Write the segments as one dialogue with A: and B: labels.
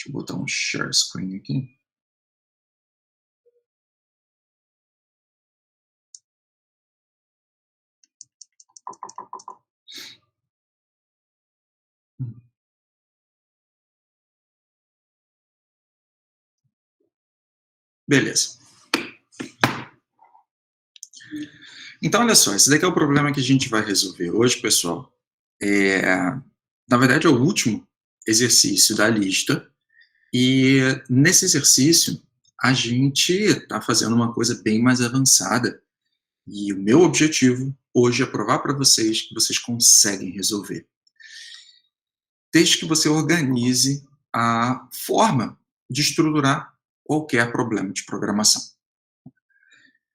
A: Deixa eu botar um share screen aqui. Beleza. Então, olha só, esse daqui é o problema que a gente vai resolver hoje, pessoal. Na verdade, é o último exercício da lista. E nesse exercício, a gente está fazendo uma coisa bem mais avançada. E o meu objetivo hoje é provar para vocês que vocês conseguem resolver. Desde que você organize a forma de estruturar qualquer problema de programação.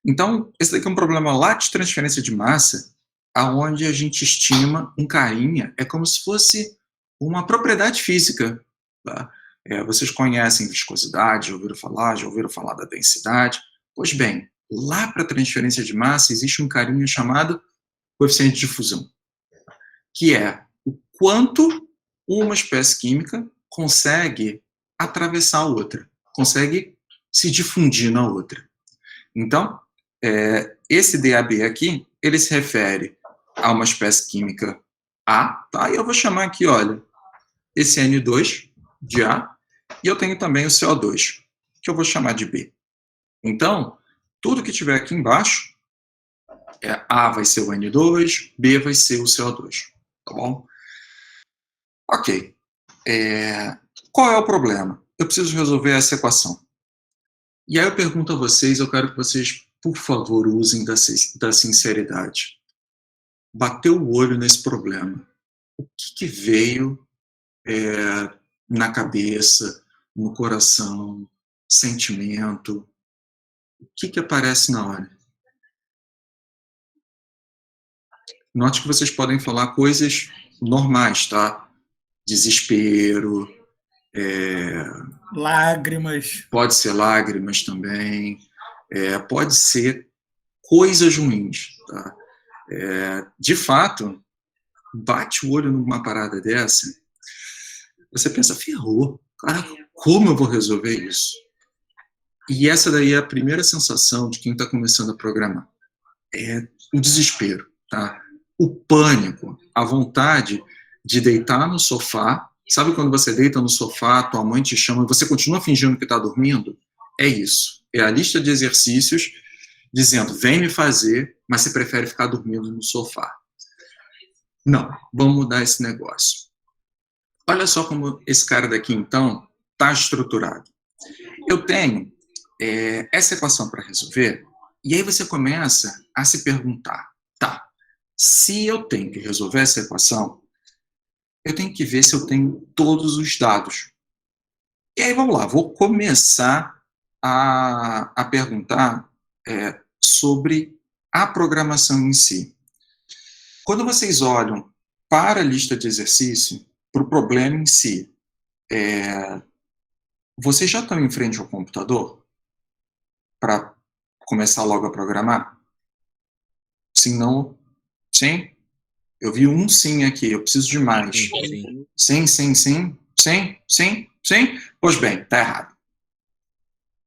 A: Então, esse daqui é um problema lá de transferência de massa, aonde a gente estima um carinha, é como se fosse uma propriedade física. Tá? Vocês conhecem viscosidade, já ouviram falar da densidade. Pois bem, lá para transferência de massa existe um carinha chamado coeficiente de fusão, que é o quanto uma espécie química consegue atravessar a outra, consegue se difundir na outra. Então, esse DAB aqui, ele se refere a uma espécie química A, tá? E eu vou chamar aqui, olha, esse N2 de A, e eu tenho também o CO2, que eu vou chamar de B. Então, tudo que tiver aqui embaixo, A vai ser o N2, B vai ser o CO2, tá bom? Ok. Qual é o problema? Eu preciso resolver essa equação. E aí eu pergunto a vocês, eu quero que vocês, por favor, usem da sinceridade. Bateu o olho nesse problema. O que veio na cabeça, no coração, sentimento? O que aparece na hora? Note que vocês podem falar coisas normais, tá? Desespero,
B: lágrimas.
A: Pode ser lágrimas também, pode ser coisas ruins, tá? De fato, bate o olho numa parada dessa, você pensa, ferrou, cara, como eu vou resolver isso? E essa daí é a primeira sensação de quem está começando a programar. É o desespero, tá? O pânico, a vontade de deitar no sofá. Sabe quando você deita no sofá, tua mãe te chama e você continua fingindo que está dormindo? É isso. É a lista de exercícios dizendo, vem me fazer, mas você prefere ficar dormindo no sofá. Não, vamos mudar esse negócio. Olha só como esse cara daqui, então, está estruturado. Eu tenho essa equação para resolver, e aí você começa a se perguntar, tá, se eu tenho que resolver essa equação, eu tenho que ver se eu tenho todos os dados. E aí vamos lá, vou começar a perguntar sobre a programação em si. Quando vocês olham para a lista de exercício, para o problema em si, vocês já estão em frente ao computador para começar logo a programar? Sim, não? Sim? Eu vi um sim aqui, eu preciso de mais. Sim, sim, sim, sim, sim, sim. Pois bem, tá errado.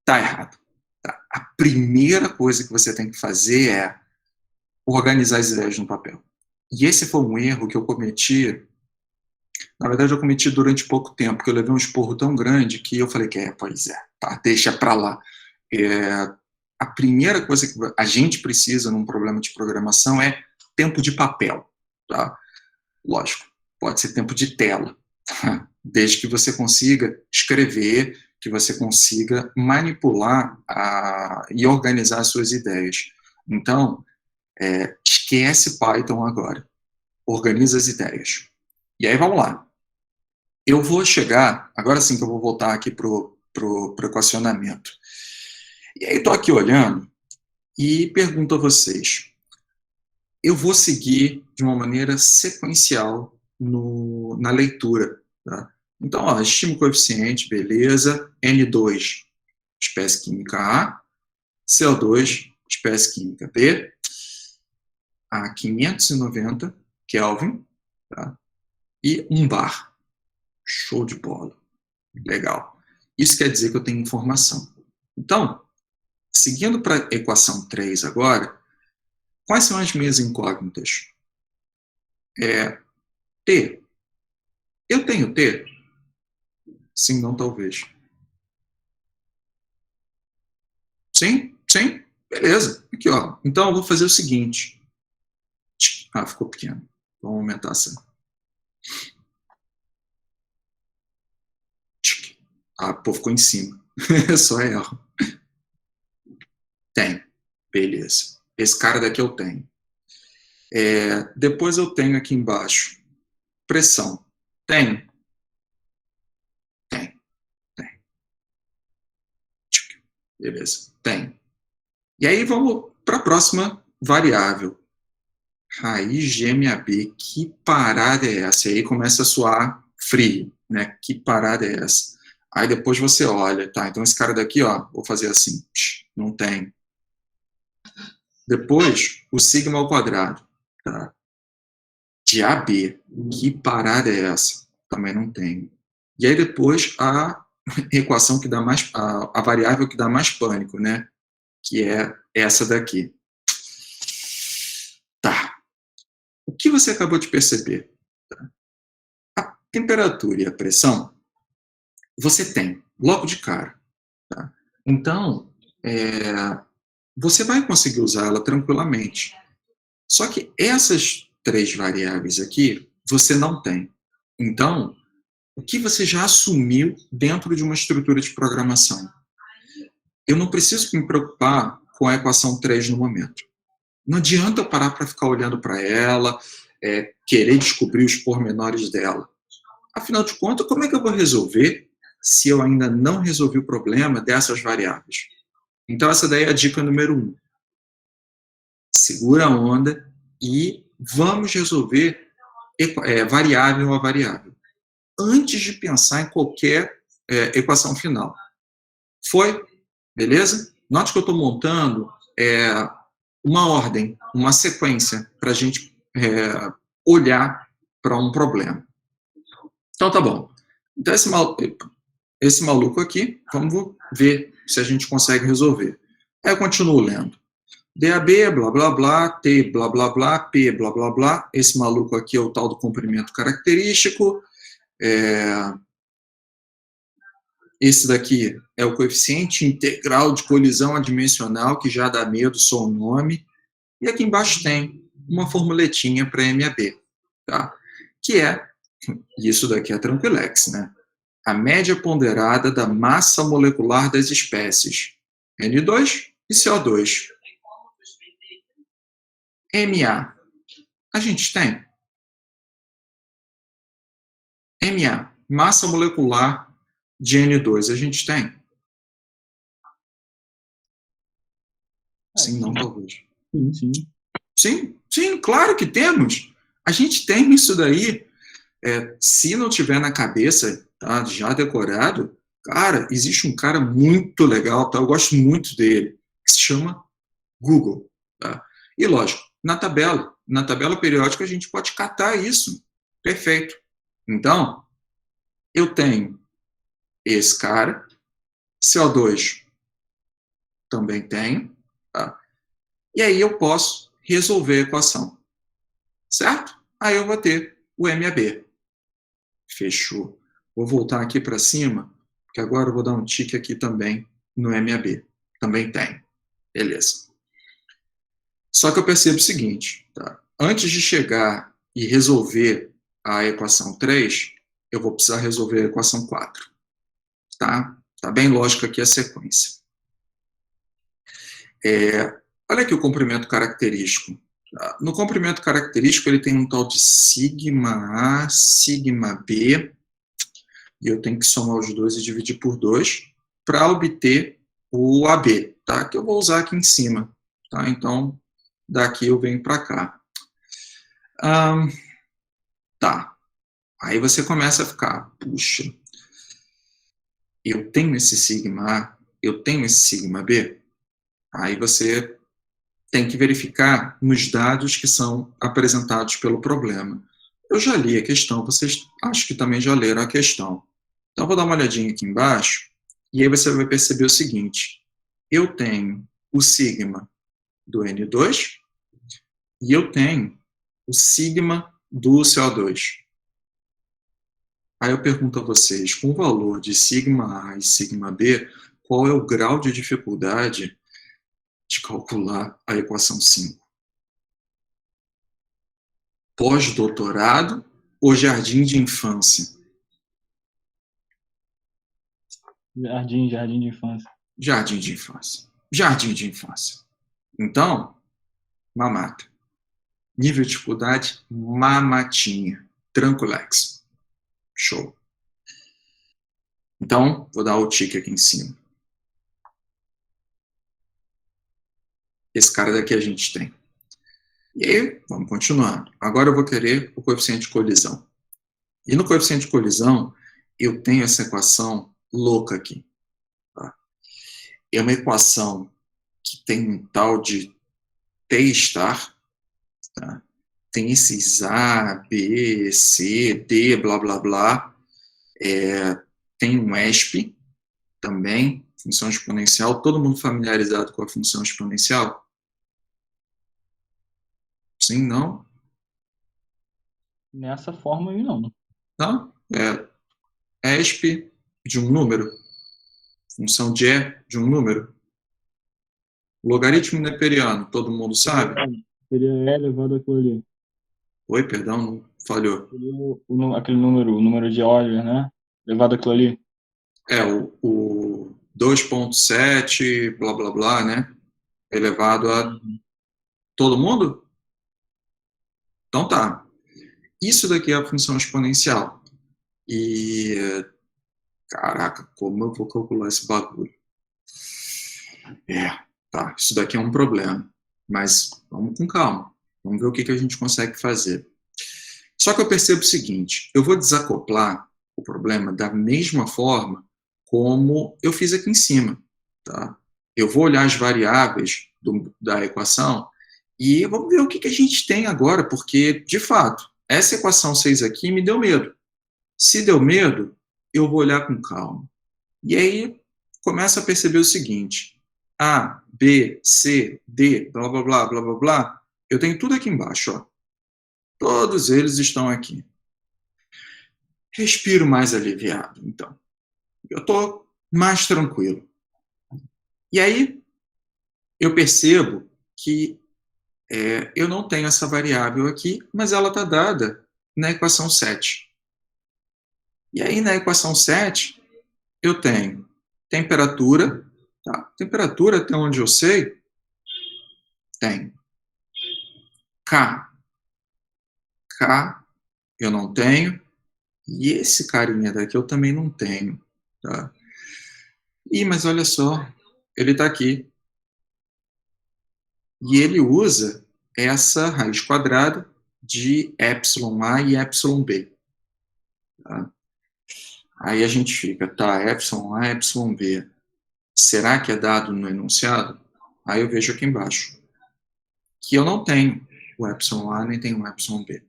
A: Tá errado. Tá. A primeira coisa que você tem que fazer é organizar as ideias no papel. E esse foi um erro que eu cometi. Na verdade, eu cometi durante pouco tempo, porque eu levei um esporro tão grande que eu falei que pois é, tá, deixa pra lá. A primeira coisa que a gente precisa num problema de programação é tempo de papel, tá? Lógico, pode ser tempo de tela, tá? Desde que você consiga escrever, que você consiga manipular e organizar as suas ideias. Então, esquece Python agora. Organiza as ideias. E aí, vamos lá. Eu vou chegar, agora sim que eu vou voltar aqui pro equacionamento. E aí, estou aqui olhando e pergunto a vocês. Eu vou seguir de uma maneira sequencial na leitura. Tá? Então, estimo o coeficiente, beleza. N2, espécie química A. CO2, espécie química B. A 590 Kelvin. Tá? E 1 bar. Show de bola. Legal. Isso quer dizer que eu tenho informação. Então, seguindo para a equação 3 agora, quais são as minhas incógnitas? T. Eu tenho T? Sim, não, talvez. Sim? Sim? Beleza. Aqui, ó. Então, eu vou fazer o seguinte. Ah, ficou pequeno. Vamos aumentar assim. Ah, pô, ficou em cima. Só erro. Tem. Beleza. Esse cara daqui eu tenho. Depois eu tenho aqui embaixo pressão. Tem? Tem. Tem. Beleza. Tem. E aí vamos para a próxima variável. Raiz de MAB. Que parada é essa? E aí começa a soar frio, né? Que parada é essa? Aí depois você olha, tá? Então esse cara daqui, ó, vou fazer assim. Não tem. Depois, o sigma ao quadrado. Tá? De AB. Que parada é essa? Também não tem. E aí depois a equação que dá mais, a variável que dá mais pânico, né? Que é essa daqui. Tá. O que você acabou de perceber? Tá? A temperatura e a pressão, você tem, logo de cara. Tá? Então, você vai conseguir usar ela tranquilamente. Só que essas três variáveis aqui, você não tem. Então, o que você já assumiu dentro de uma estrutura de programação? Eu não preciso me preocupar com a equação 3 no momento. Não adianta eu parar para ficar olhando para ela, querer descobrir os pormenores dela. Afinal de contas, como é que eu vou resolver se eu ainda não resolvi o problema dessas variáveis? Então, essa daí é a dica número 1. Segura a onda e vamos resolver variável a variável, antes de pensar em qualquer equação final. Foi? Beleza? Note que eu estou montando uma ordem, uma sequência, para a gente olhar para um problema. Então, tá bom. Então, esse maluco aqui, vamos ver se a gente consegue resolver. Aí eu continuo lendo. DAB, blá, blá, blá, T, blá, blá, blá, P, blá, blá, blá. Esse maluco aqui é o tal do comprimento característico. Esse daqui é o coeficiente integral de colisão adimensional, que já dá medo, só o nome. E aqui embaixo tem uma formuletinha para MAB, tá? Que é, isso daqui é tranquilex, né? A média ponderada da massa molecular das espécies N2 e CO2. MA. A gente tem. MA. Massa molecular de N2. A gente tem. Sim, não, talvez.
B: Sim, sim.
A: Sim, sim, claro que temos. A gente tem isso daí. Se não tiver na cabeça, tá, já decorado, cara, existe um cara muito legal, tá, eu gosto muito dele, que se chama Google. Tá? E lógico, na tabela periódica a gente pode catar isso. Perfeito. Então, eu tenho esse cara, CO2 também tenho, tá? E aí eu posso resolver a equação. Certo? Aí eu vou ter o MAB. Fechou. Vou voltar aqui para cima, porque agora eu vou dar um tique aqui também no MAB. Também tem. Beleza. Só que eu percebo o seguinte, tá? Antes de chegar e resolver a equação 3, eu vou precisar resolver a equação 4. Tá? Tá bem lógico aqui a sequência. Olha aqui o comprimento característico. Tá? No comprimento característico, ele tem um tal de sigma A, sigma B, e eu tenho que somar os dois e dividir por 2 para obter o AB, tá? Que eu vou usar aqui em cima. Tá? Então, daqui eu venho para cá. Tá. Aí você começa a ficar, puxa, eu tenho esse sigma A, eu tenho esse sigma B. Aí você tem que verificar nos dados que são apresentados pelo problema. Eu já li a questão, vocês acho que também já leram a questão. Então, vou dar uma olhadinha aqui embaixo, e aí você vai perceber o seguinte, eu tenho o sigma do N2 e eu tenho o sigma do CO2. Aí eu pergunto a vocês, com o valor de sigma A e sigma B, qual é o grau de dificuldade de calcular a equação 5? Pós-doutorado ou jardim de infância?
B: Jardim de infância.
A: Jardim de infância. Jardim de infância. Então, mamata. Nível de dificuldade, mamatinha. Tranquilex. Show. Então, vou dar o tique aqui em cima. Esse cara daqui a gente tem. E aí, vamos continuando. Agora eu vou querer o coeficiente de colisão. E no coeficiente de colisão, eu tenho essa equação louca aqui. Tá? É uma equação que tem um tal de T star, tá? Tem esses A, B, C, D, blá, blá, blá. Tem um ESP também, função exponencial. Todo mundo familiarizado com a função exponencial? Sim, não?
B: Nessa forma aí, não.
A: Não? ESP de um número. Função de E de um número. Logaritmo neperiano, todo mundo sabe?
B: Seria E elevado àquilo ali.
A: Oi, perdão, não falhou.
B: Seria aquele número, o número de Euler, né? Elevado àquilo ali.
A: O 2,7, blá, blá, blá, né? Elevado a todo mundo? Então tá. Isso daqui é a função exponencial. E, caraca, como eu vou calcular esse bagulho? Tá, isso daqui é um problema. Mas vamos com calma. Vamos ver o que a gente consegue fazer. Só que eu percebo o seguinte, eu vou desacoplar o problema da mesma forma como eu fiz aqui em cima. Tá? Eu vou olhar as variáveis da equação e vamos ver o que a gente tem agora, porque, de fato, essa equação 6 aqui me deu medo. Se deu medo, eu vou olhar com calma. E aí, começo a perceber o seguinte, A, B, C, D, blá, blá, blá, blá, blá, blá, eu tenho tudo aqui embaixo, ó. Todos eles estão aqui. Respiro mais aliviado, então. Eu estou mais tranquilo. E aí, eu percebo que eu não tenho essa variável aqui, mas ela está dada na equação 7. E aí, na equação 7, eu tenho temperatura, tá? Temperatura, até onde eu sei, tem K. K eu não tenho, e esse carinha daqui eu também não tenho, tá? Mas olha só, ele está aqui. E ele usa essa raiz quadrada de εa e εb. Tá? Aí a gente fica, tá, εa, εb. Será que é dado no enunciado? Aí eu vejo aqui embaixo que eu não tenho o εa nem tenho o εb.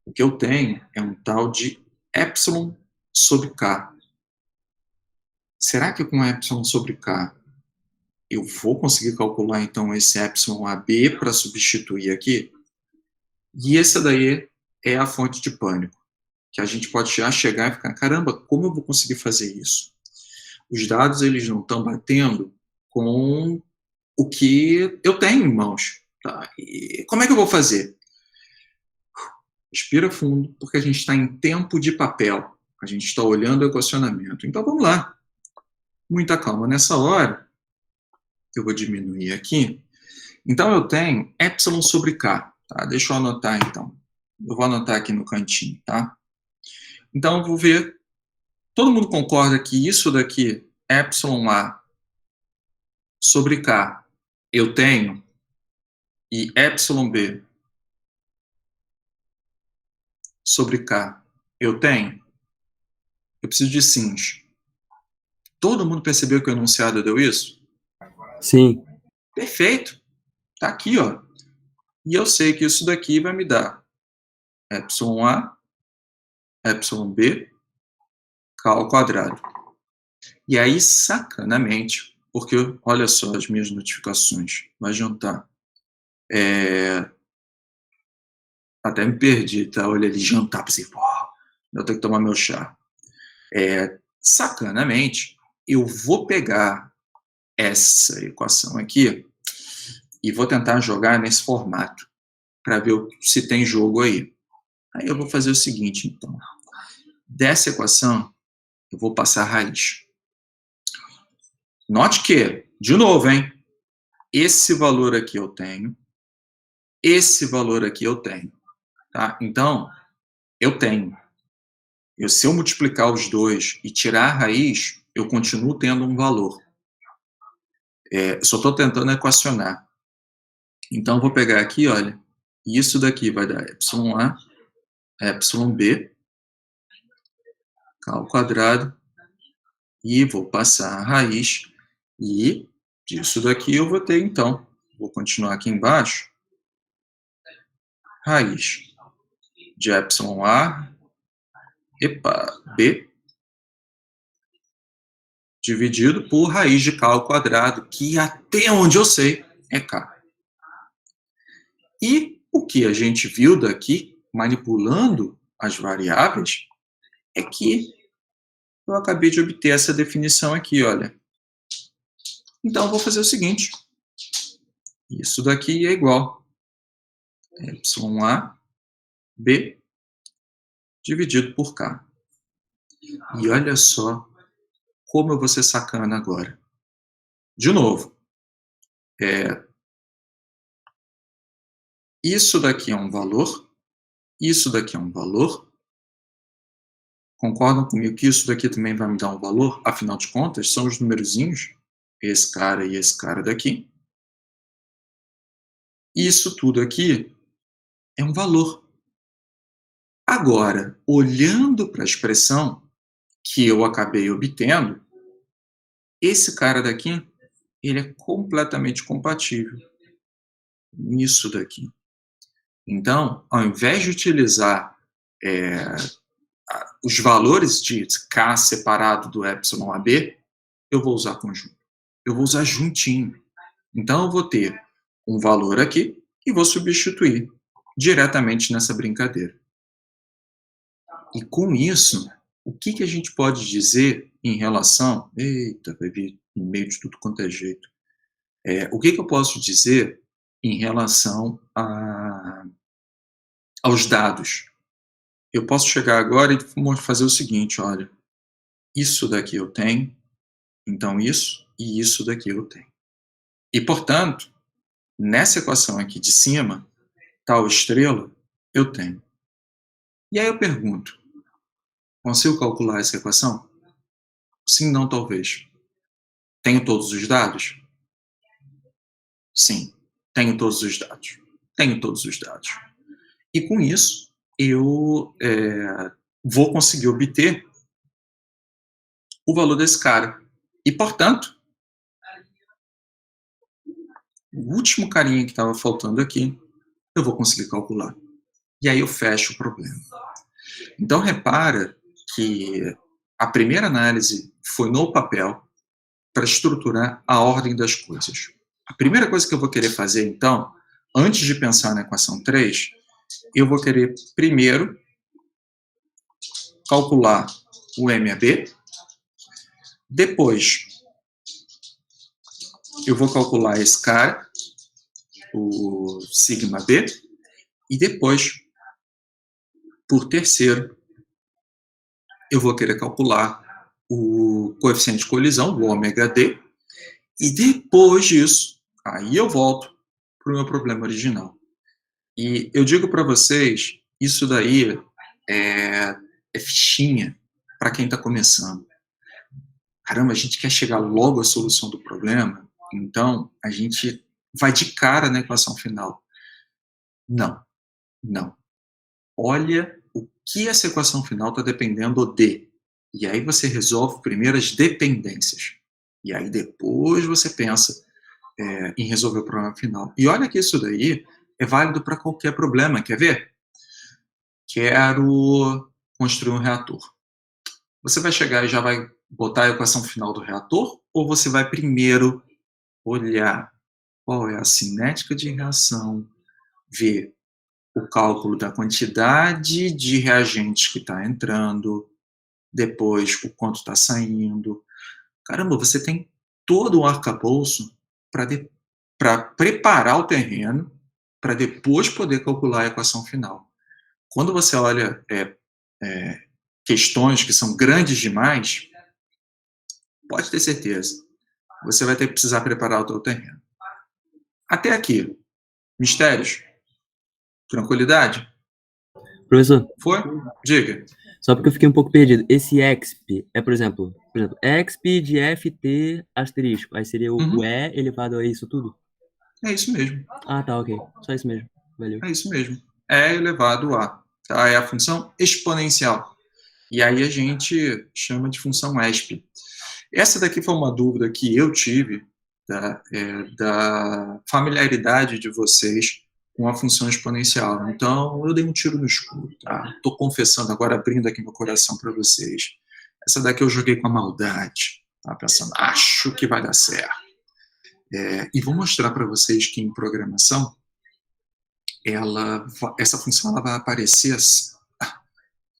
A: O que eu tenho é um tal de epsilon sobre k. Será que com epsilon sobre k eu vou conseguir calcular então esse epsilon AB para substituir aqui? E essa daí é a fonte de pânico, que a gente pode já chegar e ficar, caramba, como eu vou conseguir fazer isso? Os dados eles não estão batendo com o que eu tenho em mãos. Tá? E como é que eu vou fazer? Respira fundo, porque a gente está em tempo de papel. A gente está olhando o equacionamento. Então vamos lá. Muita calma nessa hora. Eu vou diminuir aqui. Então eu tenho epsilon sobre k. Tá? Deixa eu anotar então. Eu vou anotar aqui no cantinho, tá? Então eu vou ver. Todo mundo concorda que isso daqui, epsilon a sobre k, eu tenho, e epsilon b sobre k, eu tenho? Eu preciso de sims. Todo mundo percebeu que o enunciado deu isso?
C: Sim.
A: Perfeito. Tá aqui, ó. E eu sei que isso daqui vai me dar epsilon a, epsilon b, K ao quadrado. E aí, sacanamente, porque olha só as minhas notificações, vai jantar. Até me perdi, tá? Olha ali, jantar, pensei, pô, eu tenho que tomar meu chá. Sacanamente, eu vou pegar essa equação aqui e vou tentar jogar nesse formato, para ver se tem jogo aí. Aí eu vou fazer o seguinte, então. Dessa equação, eu vou passar a raiz. Note que, de novo, hein? Esse valor aqui eu tenho, esse valor aqui eu tenho. Tá? Então, eu tenho. Se eu multiplicar os dois e tirar a raiz, eu continuo tendo um valor. Só estou tentando equacionar. Então, vou pegar aqui, olha, isso daqui vai dar εa, εb, K ao quadrado, e vou passar a raiz, e disso daqui eu vou ter, então, vou continuar aqui embaixo, raiz de εa, b, dividido por raiz de K ao quadrado, que até onde eu sei é K. E o que a gente viu daqui, manipulando as variáveis, é que eu acabei de obter essa definição aqui, olha. Então, eu vou fazer o seguinte. Isso daqui é igual a b dividido por K. E olha só como eu vou ser sacana agora. De novo, isso daqui é um valor, isso daqui é um valor. Concordam comigo que isso daqui também vai me dar um valor? Afinal de contas, são os numerozinhos, esse cara e esse cara daqui. Isso tudo aqui é um valor. Agora, olhando para a expressão que eu acabei obtendo, esse cara daqui, ele é completamente compatível nisso daqui. Então, ao invés de utilizar os valores de K separado do epsilon a B, eu vou usar conjunto. Eu vou usar juntinho. Então, eu vou ter um valor aqui e vou substituir diretamente nessa brincadeira. E com isso, o que a gente pode dizer em relação... Eita, vai vir no meio de tudo quanto é jeito. O que eu posso dizer em relação aos dados? Eu posso chegar agora e fazer o seguinte, olha, isso daqui eu tenho, então isso e isso daqui eu tenho. E, portanto, nessa equação aqui de cima, tal estrela, eu tenho. E aí eu pergunto, consigo calcular essa equação? Sim, não, talvez. Tenho todos os dados? Sim, tenho todos os dados. Tenho todos os dados. E com isso, eu vou conseguir obter o valor desse cara. E, portanto, o último carinha que estava faltando aqui, eu vou conseguir calcular. E aí eu fecho o problema. Então, repara que a primeira análise foi no papel para estruturar a ordem das coisas. A primeira coisa que eu vou querer fazer, então, antes de pensar na equação 3, eu vou querer primeiro calcular o MAB, depois eu vou calcular esse cara, o sigma B, e depois, por terceiro, eu vou querer calcular o coeficiente de colisão, o ômega D, e depois disso, aí eu volto para o meu problema original. E eu digo para vocês, isso daí é fichinha para quem está começando. Caramba, a gente quer chegar logo à solução do problema, então a gente vai de cara na equação final. Não, não. Olha o que essa equação final está dependendo de. E aí você resolve primeiro as dependências. E aí depois você pensa em resolver o problema final. E olha que isso daí é válido para qualquer problema. Quer ver? Quero construir um reator. Você vai chegar e já vai botar a equação final do reator? Ou você vai primeiro olhar qual é a cinética de reação, ver o cálculo da quantidade de reagentes que está entrando, depois o quanto está saindo. Caramba, você tem todo o arcabouço para preparar o terreno para depois poder calcular a equação final. Quando você olha questões que são grandes demais, pode ter certeza, você vai ter que precisar preparar o seu terreno. Até aqui, mistérios? Tranquilidade?
C: Professor,
A: Foi? Diga.
C: só porque eu fiquei um pouco perdido. Esse exp é, por exemplo, exp de ft asterisco. Aí seria o e elevado a isso tudo?
A: É isso mesmo.
C: Ah, tá, ok. Só isso mesmo. Valeu.
A: É isso mesmo. E elevado a. Tá? É a função exponencial. E aí a gente chama de função exp. Essa daqui foi uma dúvida que eu tive da familiaridade de vocês com a função exponencial. Então, eu dei um tiro no escuro. Estou confessando agora, abrindo aqui meu coração para vocês. Essa daqui eu joguei com a maldade. Pensando, acho que vai dar certo. E vou mostrar para vocês que em programação, essa função ela vai aparecer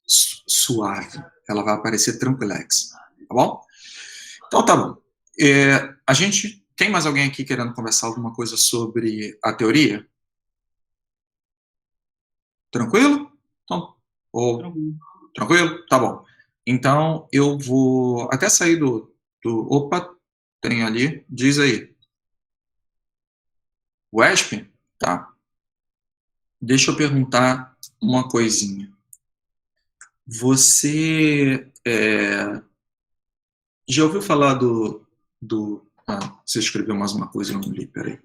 A: suave. Ela vai aparecer tranquilex. Tá bom? Então, tá bom. Tem mais alguém aqui querendo conversar alguma coisa sobre a teoria? Tranquilo? Então, tranquilo? Tá bom. Então, eu vou até sair Opa, tem ali. Diz aí. WESP? Tá. Deixa eu perguntar uma coisinha. Você já ouviu falar você escreveu mais uma coisa, eu não li, peraí.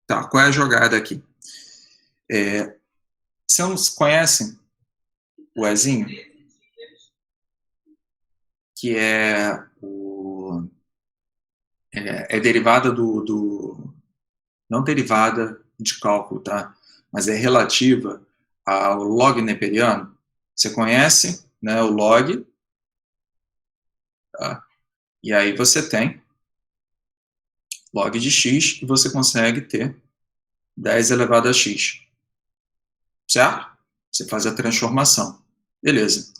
A: Tá, qual é a jogada aqui? Vocês conhecem o Ezinho? Que é derivada não derivada de cálculo, tá? Mas é relativa ao log neperiano. Você conhece, né, o log, tá? E aí você tem log de x e você consegue ter 10 elevado a x. Certo? Você faz a transformação. Beleza.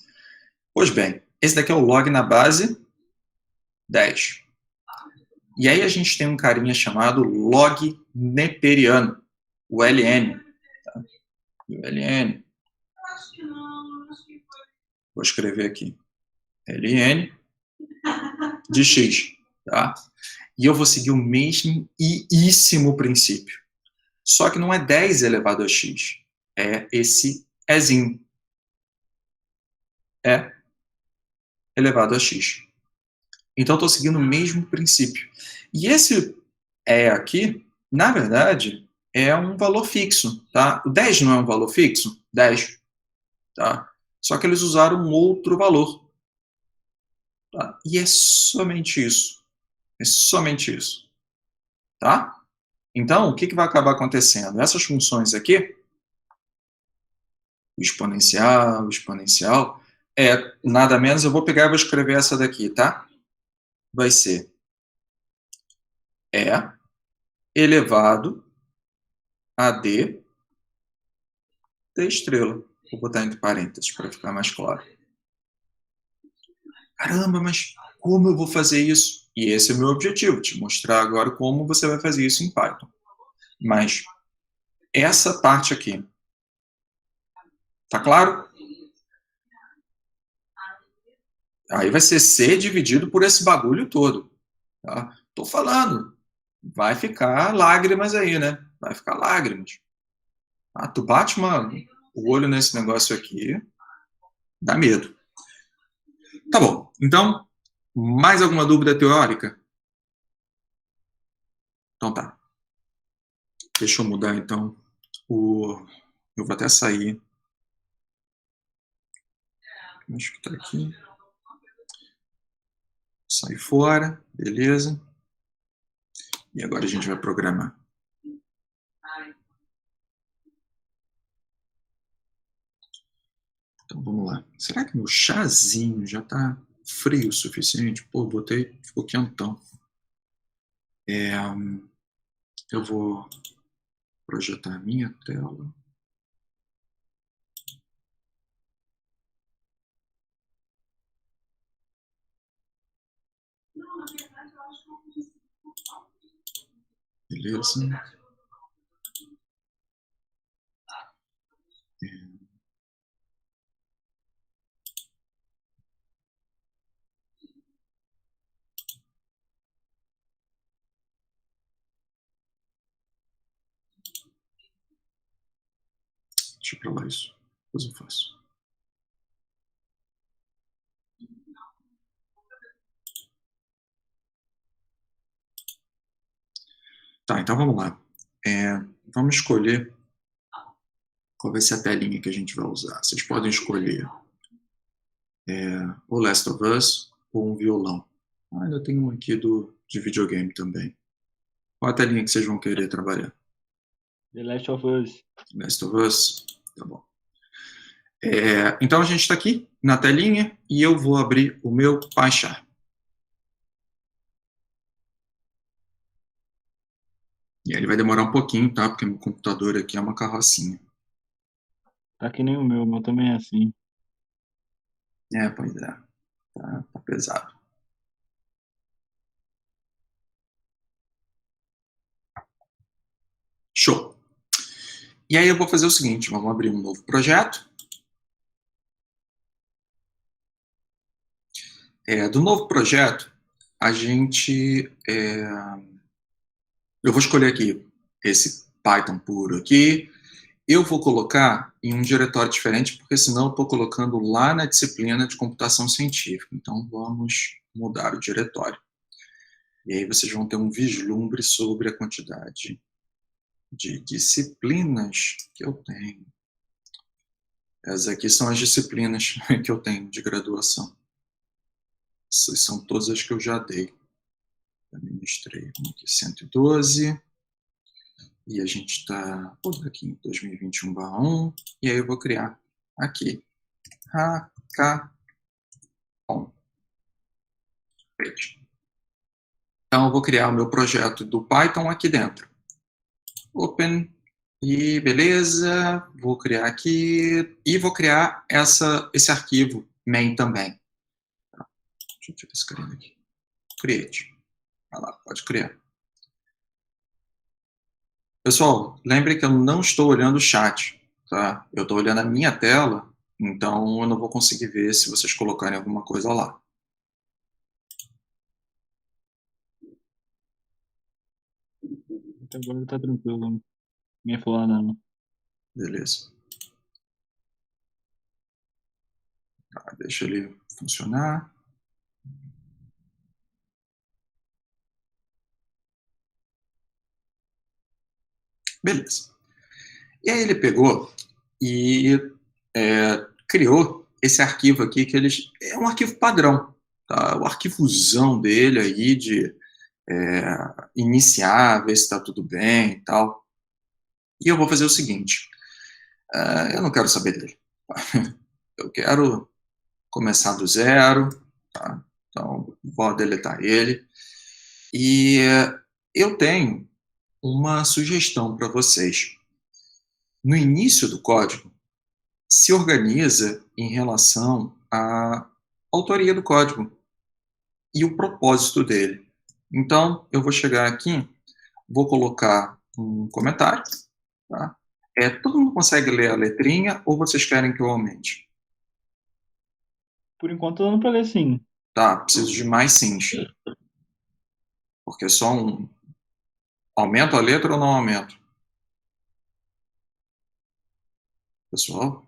A: Pois bem, esse daqui é o log na base 10. E aí a gente tem um carinha chamado log neperiano, o ln. Tá? O ln. Vou escrever aqui. ln de x. Tá? E eu vou seguir o mesmíssimo princípio. Só que não é 10 elevado a x. É esse ezinho. É elevado a x. Então, estou seguindo o mesmo princípio. E esse aqui, na verdade, é um valor fixo. Tá? O 10 não é um valor fixo? 10. Tá? Só que eles usaram um outro valor. Tá? E é somente isso. É somente isso. Tá? Então, o que vai acabar acontecendo? Essas funções aqui, o exponencial, nada menos, eu vou pegar e vou escrever essa daqui, tá? Vai ser elevado a d estrela. Vou botar entre parênteses para ficar mais claro. Caramba, mas como eu vou fazer isso? E esse é o meu objetivo, te mostrar agora como você vai fazer isso em Python. Mas essa parte aqui, tá claro? Aí vai ser C dividido por esse bagulho todo. Tá? Tô falando. Vai ficar lágrimas aí, né? Vai ficar lágrimas. Tu bate o olho nesse negócio aqui, dá medo. Tá bom. Então, mais alguma dúvida teórica? Então tá. Deixa eu mudar, então. Eu vou até sair. Acho que tá aqui. Sai fora. Beleza. E agora a gente vai programar. Então vamos lá. Será que meu chazinho já está frio o suficiente? Pô, botei, ficou quentão. Eu vou projetar a minha tela. Beleza. Deixa eu pra lá isso. Depois eu faço. Tá, então vamos lá. Vamos escolher qual vai ser a telinha que a gente vai usar. Vocês podem escolher o Last of Us ou um violão. Ainda tem um aqui de videogame também. Qual a telinha que vocês vão querer trabalhar?
B: The Last of Us.
A: Last of Us? Tá bom. Então a gente está aqui na telinha e eu vou abrir o meu PyCharm. E aí ele vai demorar um pouquinho, tá? Porque meu computador aqui é uma carrocinha.
B: Tá que nem o meu também é assim.
A: Pois é. Tá pesado. Show. E aí eu vou fazer o seguinte, vamos abrir um novo projeto. Do novo projeto, a gente... eu vou escolher aqui esse Python puro aqui. Eu vou colocar em um diretório diferente, porque senão eu estou colocando lá na disciplina de computação científica. Então vamos mudar o diretório. E aí vocês vão ter um vislumbre sobre a quantidade de disciplinas que eu tenho. Essas aqui são as disciplinas que eu tenho de graduação. Essas são todas as que eu já dei. Administrei aqui 112. E a gente está aqui em 2021/1. E aí eu vou criar aqui hackathon. Então eu vou criar o meu projeto do Python aqui dentro. Open. E beleza, vou criar aqui e vou criar esse arquivo main também. Deixa eu tirar esse carinha aqui. Create. Vai lá, pode criar. Pessoal, lembre que eu não estou olhando o chat, tá? Eu estou olhando a minha tela, então eu não vou conseguir ver se vocês colocarem alguma coisa lá.
B: Até agora tá tranquilo. Ninguém falou nada.
A: Beleza. Tá, deixa ele funcionar. Beleza. E aí ele pegou e criou esse arquivo aqui, que é um arquivo padrão. Tá? O arquivozão dele aí de iniciar, ver se está tudo bem e tal. E eu vou fazer o seguinte, eu não quero saber dele. Eu quero começar do zero, tá? Então vou deletar ele. E eu tenho uma sugestão para vocês. No início do código, se organiza em relação à autoria do código e o propósito dele. Então, eu vou chegar aqui, vou colocar um comentário. Tá? Todo mundo consegue ler a letrinha ou vocês querem que eu aumente?
B: Por enquanto dando pra ler sim.
A: Tá, preciso de mais sims. Porque só um... Aumento a letra ou não aumento? Pessoal?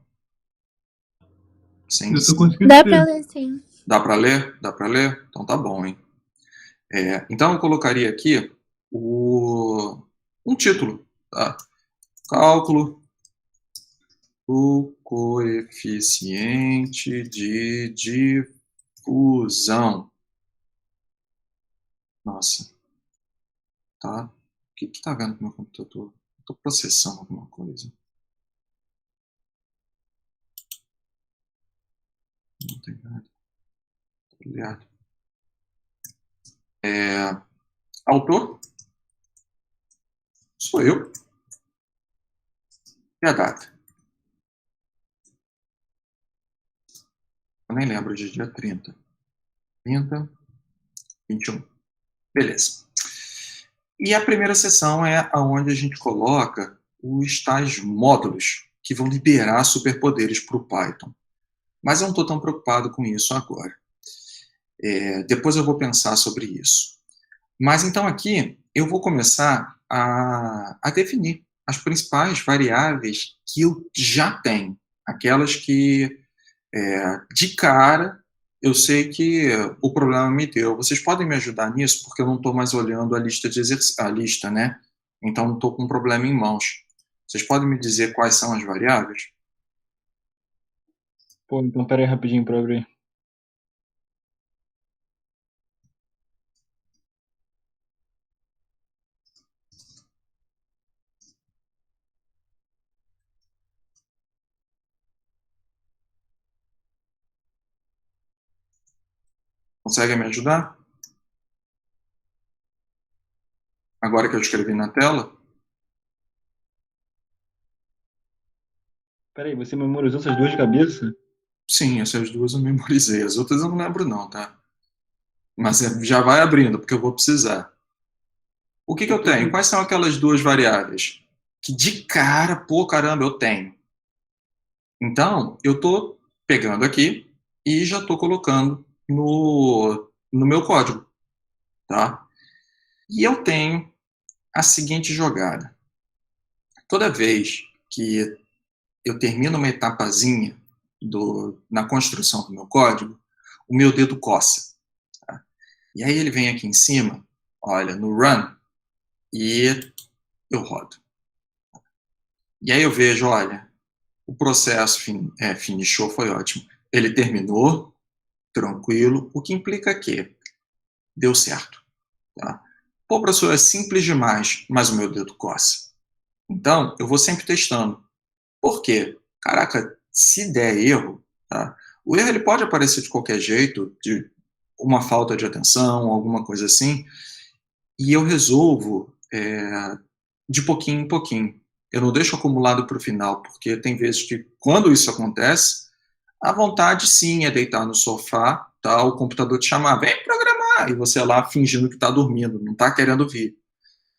A: Sim.
B: Eu tô conseguindo
D: Dá
B: ler.
D: pra ler, sim.
A: Dá para ler? Dá para ler? Então tá bom, hein? Então eu colocaria aqui um título. Tá? Cálculo do coeficiente de difusão. Nossa. Tá? O que tá vendo com o meu computador? Estou processando alguma coisa. tem nada. Obrigado. Autor? Sou eu. E a data? Eu nem lembro de dia 30. 30, 21. Beleza. E a primeira sessão é onde a gente coloca os tais módulos que vão liberar superpoderes para o Python. Mas eu não estou tão preocupado com isso agora. Depois eu vou pensar sobre isso. Mas então aqui eu vou começar a definir as principais variáveis que eu já tenho. Aquelas que, de cara, eu sei que o problema me deu. Vocês podem me ajudar nisso? Porque eu não estou mais olhando a lista de a lista, né? Então não estou com um problema em mãos. Vocês podem me dizer quais são as variáveis?
B: Pô, então pera aí rapidinho pra abrir.
A: Conseguem me ajudar? Agora que eu escrevi na tela?
B: Pera aí, você memorizou essas duas de cabeça?
A: Sim, essas duas eu memorizei. As outras eu não lembro não, tá? Mas já vai abrindo, porque eu vou precisar. O que eu tenho? Quais são aquelas duas variáveis? Que de cara, pô, caramba, eu tenho. Então, eu estou pegando aqui e já estou colocando no meu código, tá? E eu tenho a seguinte jogada. Toda vez que eu termino uma etapazinha na construção do meu código, o meu dedo coça. Tá? E aí ele vem aqui em cima, olha, no run, e eu rodo. E aí eu vejo, olha, o processo finishou, foi ótimo. Ele terminou, tranquilo, o que implica que deu certo. Tá? Pô, professor, é simples demais, mas o meu dedo coça. Então, eu vou sempre testando. Por quê? Caraca, se der erro, tá? O erro ele pode aparecer de qualquer jeito, de uma falta de atenção, alguma coisa assim, e eu resolvo de pouquinho em pouquinho. Eu não deixo acumulado para o final, porque tem vezes que, quando isso acontece, a vontade sim é deitar no sofá, tá? O computador te chamar, vem programar, e você lá fingindo que está dormindo, não está querendo vir.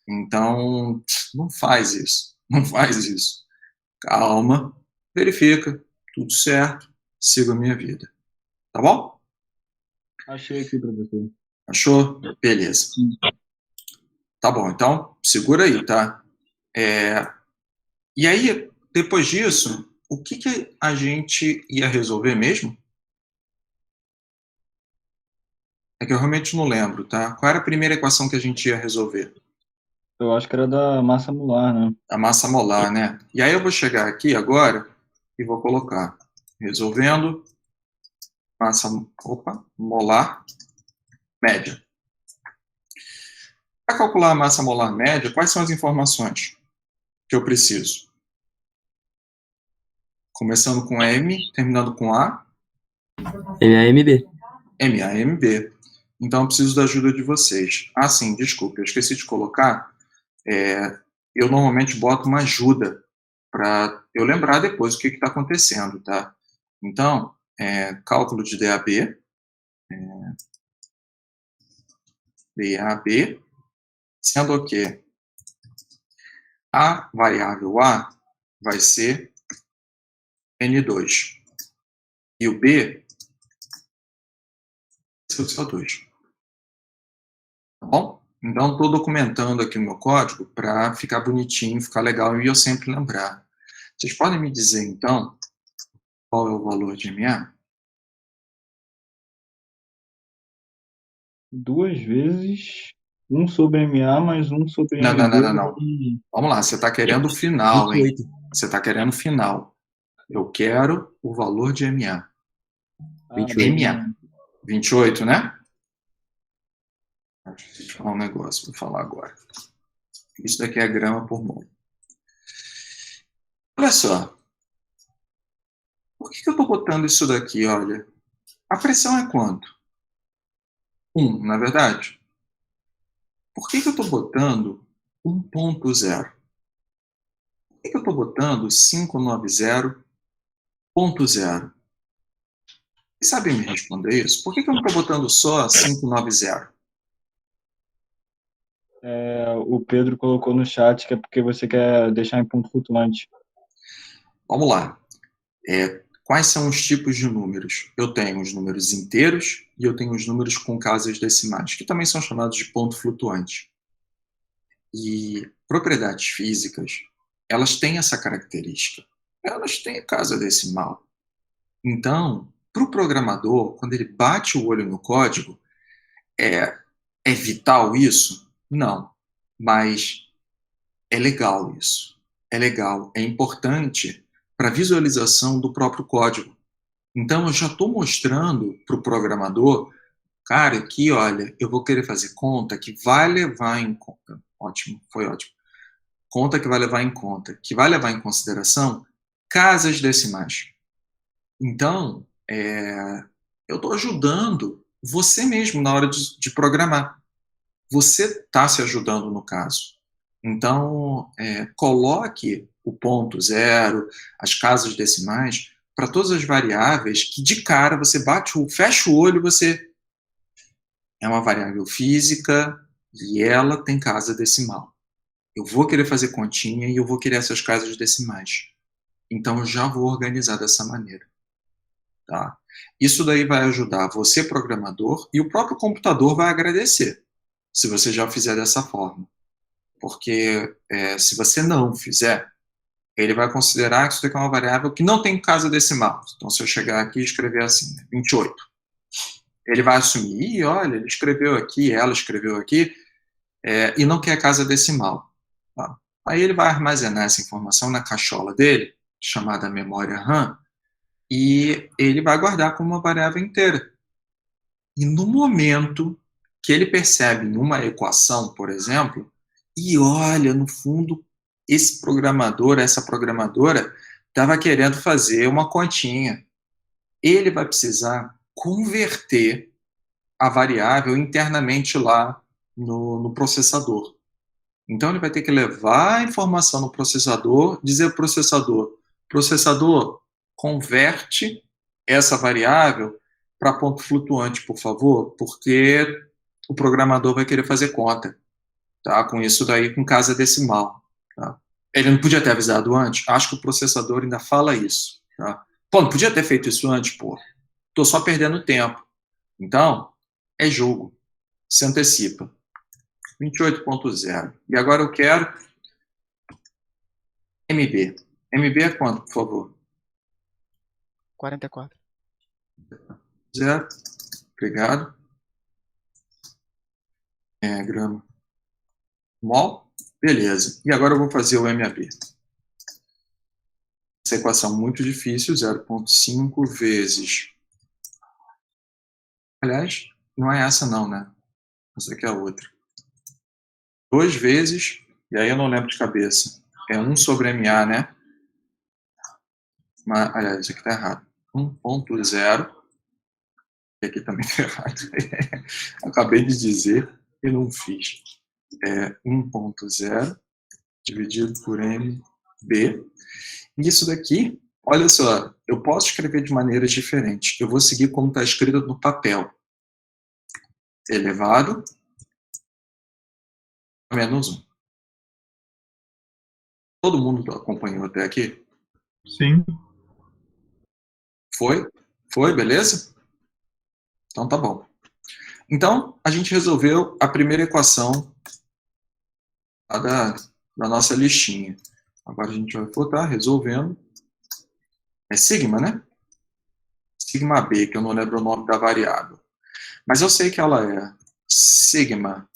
A: Então, não faz isso, não faz isso. Calma, verifica, tudo certo, sigo a minha vida. Tá bom?
B: Achei aqui pra você.
A: Achou? Beleza.
B: Sim.
A: Tá bom, então segura aí, tá? E aí, depois disso, o que a gente ia resolver mesmo? É que eu realmente não lembro, tá? Qual era a primeira equação que a gente ia resolver?
B: Eu acho que era da massa molar, né?
A: A massa molar, né? E aí eu vou chegar aqui agora e vou colocar resolvendo massa molar média. Para calcular a massa molar média, quais são as informações que eu preciso? Começando com M, terminando com A,
C: MAMB.
A: MAMB. Então eu preciso da ajuda de vocês. Ah, sim, desculpe, eu esqueci de colocar. Eu normalmente boto uma ajuda para eu lembrar depois o que está acontecendo, tá? Então, cálculo de DAB, sendo que a variável A vai ser N2 e o B vai ser o CO2. Tá bom? Então, estou documentando aqui o meu código para ficar bonitinho, ficar legal e eu sempre lembrar. Vocês podem me dizer, então, qual é o valor de MA?
B: 2 vezes 1 sobre MA mais 1 sobre
A: Não,
B: MB.
A: não. Vamos lá, você está querendo o final, hein?
C: 28.
A: Você está querendo o final. Eu quero o valor de MA.
C: 28.
A: MA. 28, né? Deixa eu te falar um negócio, vou falar agora. Isso daqui é grama por mol. Olha só. Por que eu estou botando isso daqui, olha? A pressão é quanto? 1, não é verdade? Por que eu estou botando 1.0? Por que eu estou botando 590.0? Vocês sabem me responder isso? Por que eu não estou botando só 590?
B: O Pedro colocou no chat que é porque você quer deixar em ponto flutuante.
A: Vamos lá. Quais são os tipos de números? Eu tenho os números inteiros e eu tenho os números com casas decimais, que também são chamados de ponto flutuante. E propriedades físicas, elas têm essa característica. Elas têm casa decimal. Então, para o programador, quando ele bate o olho no código, é vital isso? Não. Mas é legal isso. É legal. É importante para a visualização do próprio código. Então, eu já estou mostrando para o programador, cara, aqui, olha, eu vou querer fazer conta que vai levar em conta. Ótimo, foi ótimo. Conta que vai levar em conta, que vai levar em consideração casas decimais. Então, eu estou ajudando você mesmo na hora de programar. Você está se ajudando no caso. Então, coloque o ponto zero, as casas decimais, para todas as variáveis que de cara você fecha o olho, você é uma variável física e ela tem casa decimal. Eu vou querer fazer continha e eu vou querer essas casas decimais. Então, eu já vou organizar dessa maneira. Tá? Isso daí vai ajudar você, programador, e o próprio computador vai agradecer, se você já fizer dessa forma. Porque se você não fizer, ele vai considerar que isso daqui é uma variável que não tem casa decimal. Então, se eu chegar aqui e escrever assim, 28, ele vai assumir, olha, ele escreveu aqui, ela escreveu aqui, e não quer casa decimal. Tá? Aí ele vai armazenar essa informação na cachola dele, chamada memória RAM, e ele vai guardar como uma variável inteira. E no momento que ele percebe numa equação, por exemplo, e olha, no fundo, esse programador, essa programadora, estava querendo fazer uma continha. Ele vai precisar converter a variável internamente lá no processador. Então, ele vai ter que levar a informação no processador, dizer ao processador, converte essa variável para ponto flutuante, por favor, porque o programador vai querer fazer conta, tá? Com isso daí, com casa decimal. Tá? Ele não podia ter avisado antes? Acho que o processador ainda fala isso. Tá? Pô, não podia ter feito isso antes, pô. Tô só perdendo tempo. Então, é jogo. Se antecipa. 28.0. E agora eu quero MB. MB é quanto, por favor?
D: 44.
A: 0. Obrigado. Grama. Mol. Beleza. E agora eu vou fazer o MAB. Essa equação muito difícil, 0,5 vezes... Aliás, não é essa não, né? Essa aqui é a outra. 2 vezes, e aí eu não lembro de cabeça. É 1 sobre MA, né? Mas, aliás, isso aqui está errado. 1.0. E aqui também está errado. Acabei de dizer e não fiz. 1.0 dividido por MB. E isso daqui, olha só, eu posso escrever de maneiras diferentes. Eu vou seguir como está escrito no papel. Elevado a menos 1. Todo mundo acompanhou até aqui?
B: Sim.
A: Foi? Foi, beleza? Então tá bom. Então, a gente resolveu a primeira equação da nossa listinha. Agora a gente vai voltar resolvendo. É sigma, né? Sigma B, que eu não lembro o nome da variável. Mas eu sei que ela é sigma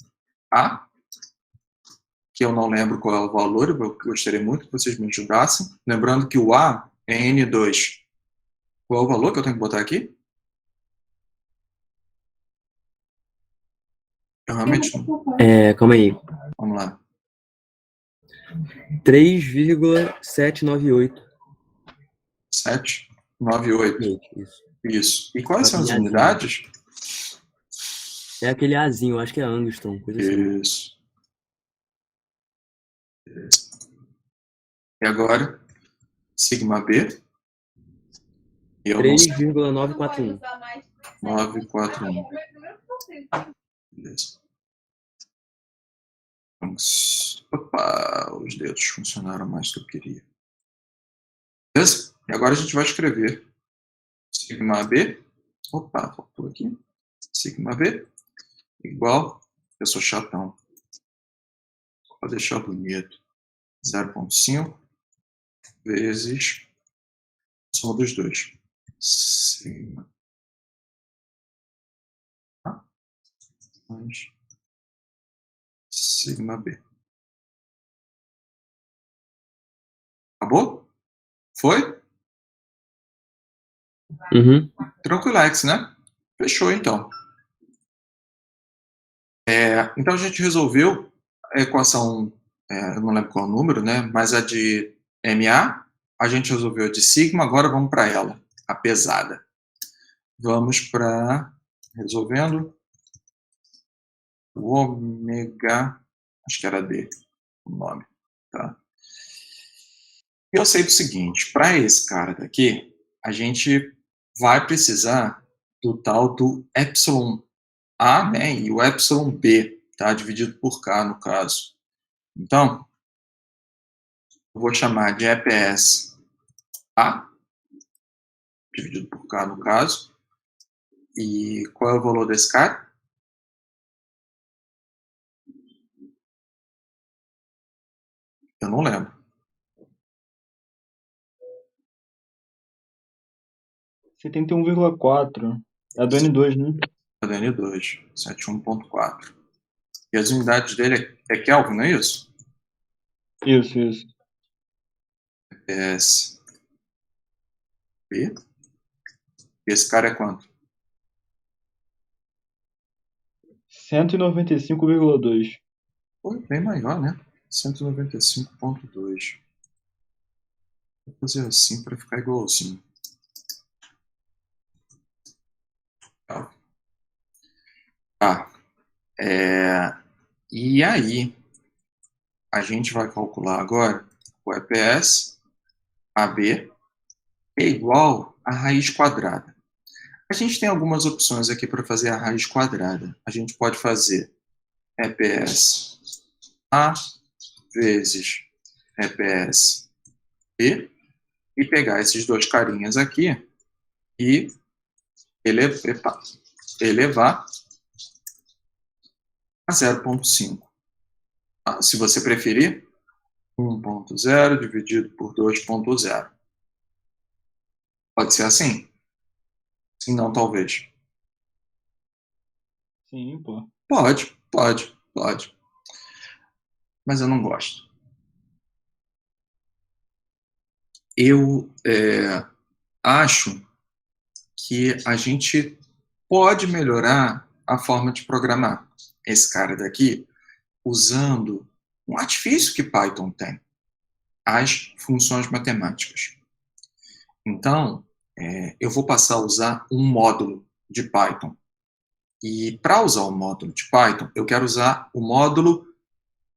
A: A, que eu não lembro qual é o valor, eu gostaria muito que vocês me ajudassem. Lembrando que o A é N2. Qual é o valor que eu tenho que botar aqui? Eu realmente não.
C: Calma aí.
A: Vamos lá.
C: 3,798.
A: 7. 98.
C: Isso.
A: Isso. E quais são as
C: Azinho.
A: unidades?
C: É aquele Azinho, eu acho que é Angstrom, coisa assim.
A: Isso. E agora, sigma B. E eu não sei.
C: 3,941.
A: 941. Beleza. Opa, os dedos funcionaram mais do que eu queria. Beleza? E agora a gente vai escrever sigma B. Opa, faltou aqui. Sigma B igual, eu sou chatão. Vou deixar bonito. 0,5 vezes soma dos dois. Sigma A mais sigma B. Acabou? Foi?
C: Uhum.
A: Tranquilex, né? Fechou, então. Então a gente resolveu a equação, eu não lembro qual é o número, né? Mas a de MA, a gente resolveu a de sigma, agora vamos para ela, a pesada. Vamos para, resolvendo, o ômega, acho que era D o nome, tá? E eu sei do seguinte, para esse cara daqui, a gente vai precisar do tal do epsilon A, né, e o epsilon B, tá, dividido por K, no caso. Então, eu vou chamar de EPS A, dividido por K, no caso. E qual é o valor desse cara? Eu não lembro.
B: 71,4. É a do N2, né?
A: É do N2, 71.4. E as unidades dele é Kelvin, não é isso?
B: Isso.
A: EPS B. Esse cara é quanto?
B: 195,2.
A: Pô, bem maior, né? 195.2. Vou fazer assim para ficar igualzinho. Tá. E aí, a gente vai calcular agora o EPS AB é igual a raiz quadrada. A gente tem algumas opções aqui para fazer a raiz quadrada. A gente pode fazer EPS A vezes EPS B e pegar esses dois carinhas aqui e elevar a 0,5. Se você preferir, 1,0 dividido por 2,0. Pode ser assim? Se não, talvez.
B: Sim, pô.
A: Pode. Mas eu não gosto. Eu acho que a gente pode melhorar a forma de programar esse cara daqui usando um artifício que Python tem, as funções matemáticas. Então, eu vou passar a usar um módulo de Python. E para usar o módulo de Python, eu quero usar o módulo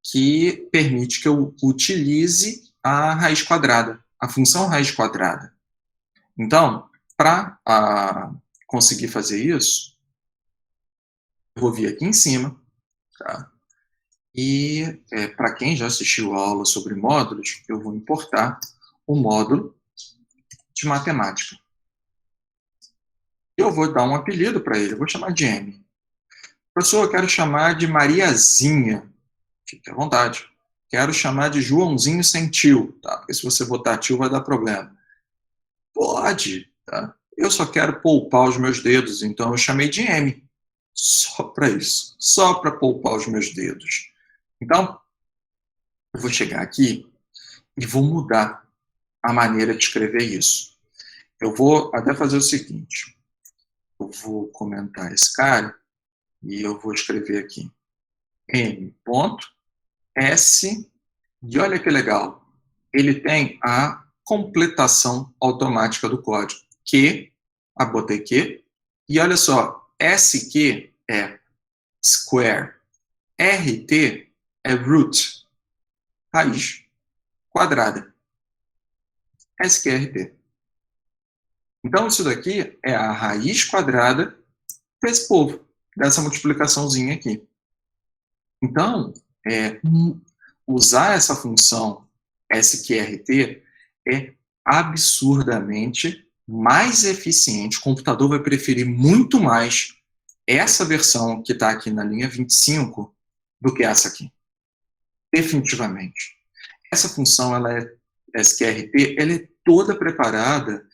A: que permite que eu utilize a raiz quadrada, a função raiz quadrada. Então, para conseguir fazer isso, eu vou vir aqui em cima, tá? E para quem já assistiu a aula sobre módulos, eu vou importar o módulo de matemática. Eu vou dar um apelido para ele, eu vou chamar de M. Professor, eu quero chamar de Mariazinha. Fique à vontade. Quero chamar de Joãozinho sem tio, tá? Porque se você botar tio vai dar problema. Pode, tá? Eu só quero poupar os meus dedos, então eu chamei de M. Só para isso. Só para poupar os meus dedos. Então, eu vou chegar aqui e vou mudar a maneira de escrever isso. Eu vou até fazer o seguinte. Eu vou comentar esse cara e eu vou escrever aqui M.S. E olha que legal. Ele tem a completação automática do código. Q, botei Q, e olha só, SQ é square, RT é root, raiz quadrada, SQRT. Então, isso daqui é a raiz quadrada desse povo, dessa multiplicaçãozinha aqui. Então, usar essa função SQRT é absurdamente mais eficiente. O computador vai preferir muito mais essa versão que está aqui na linha 25 do que essa aqui. Definitivamente. Essa função, ela é SQRT, ela é toda preparada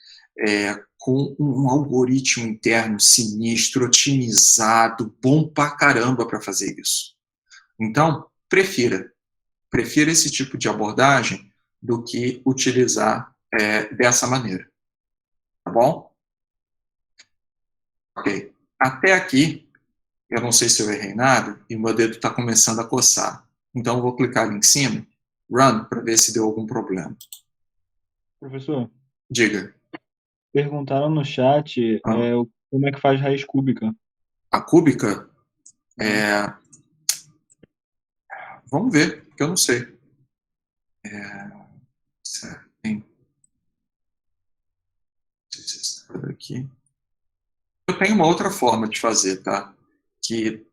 A: com um algoritmo interno sinistro, otimizado, bom pra caramba para fazer isso. Então, prefira esse tipo de abordagem do que utilizar dessa maneira. Tá bom? Ok. Até aqui, eu não sei se eu errei nada, e meu dedo está começando a coçar. Então, eu vou clicar ali em cima, Run, para ver se deu algum problema.
B: Professor,
A: Diga.
B: perguntaram no chat como é que faz raiz cúbica.
A: A cúbica? Vamos ver, porque eu não sei. Certo. Aqui. Eu tenho uma outra forma de fazer, tá? Que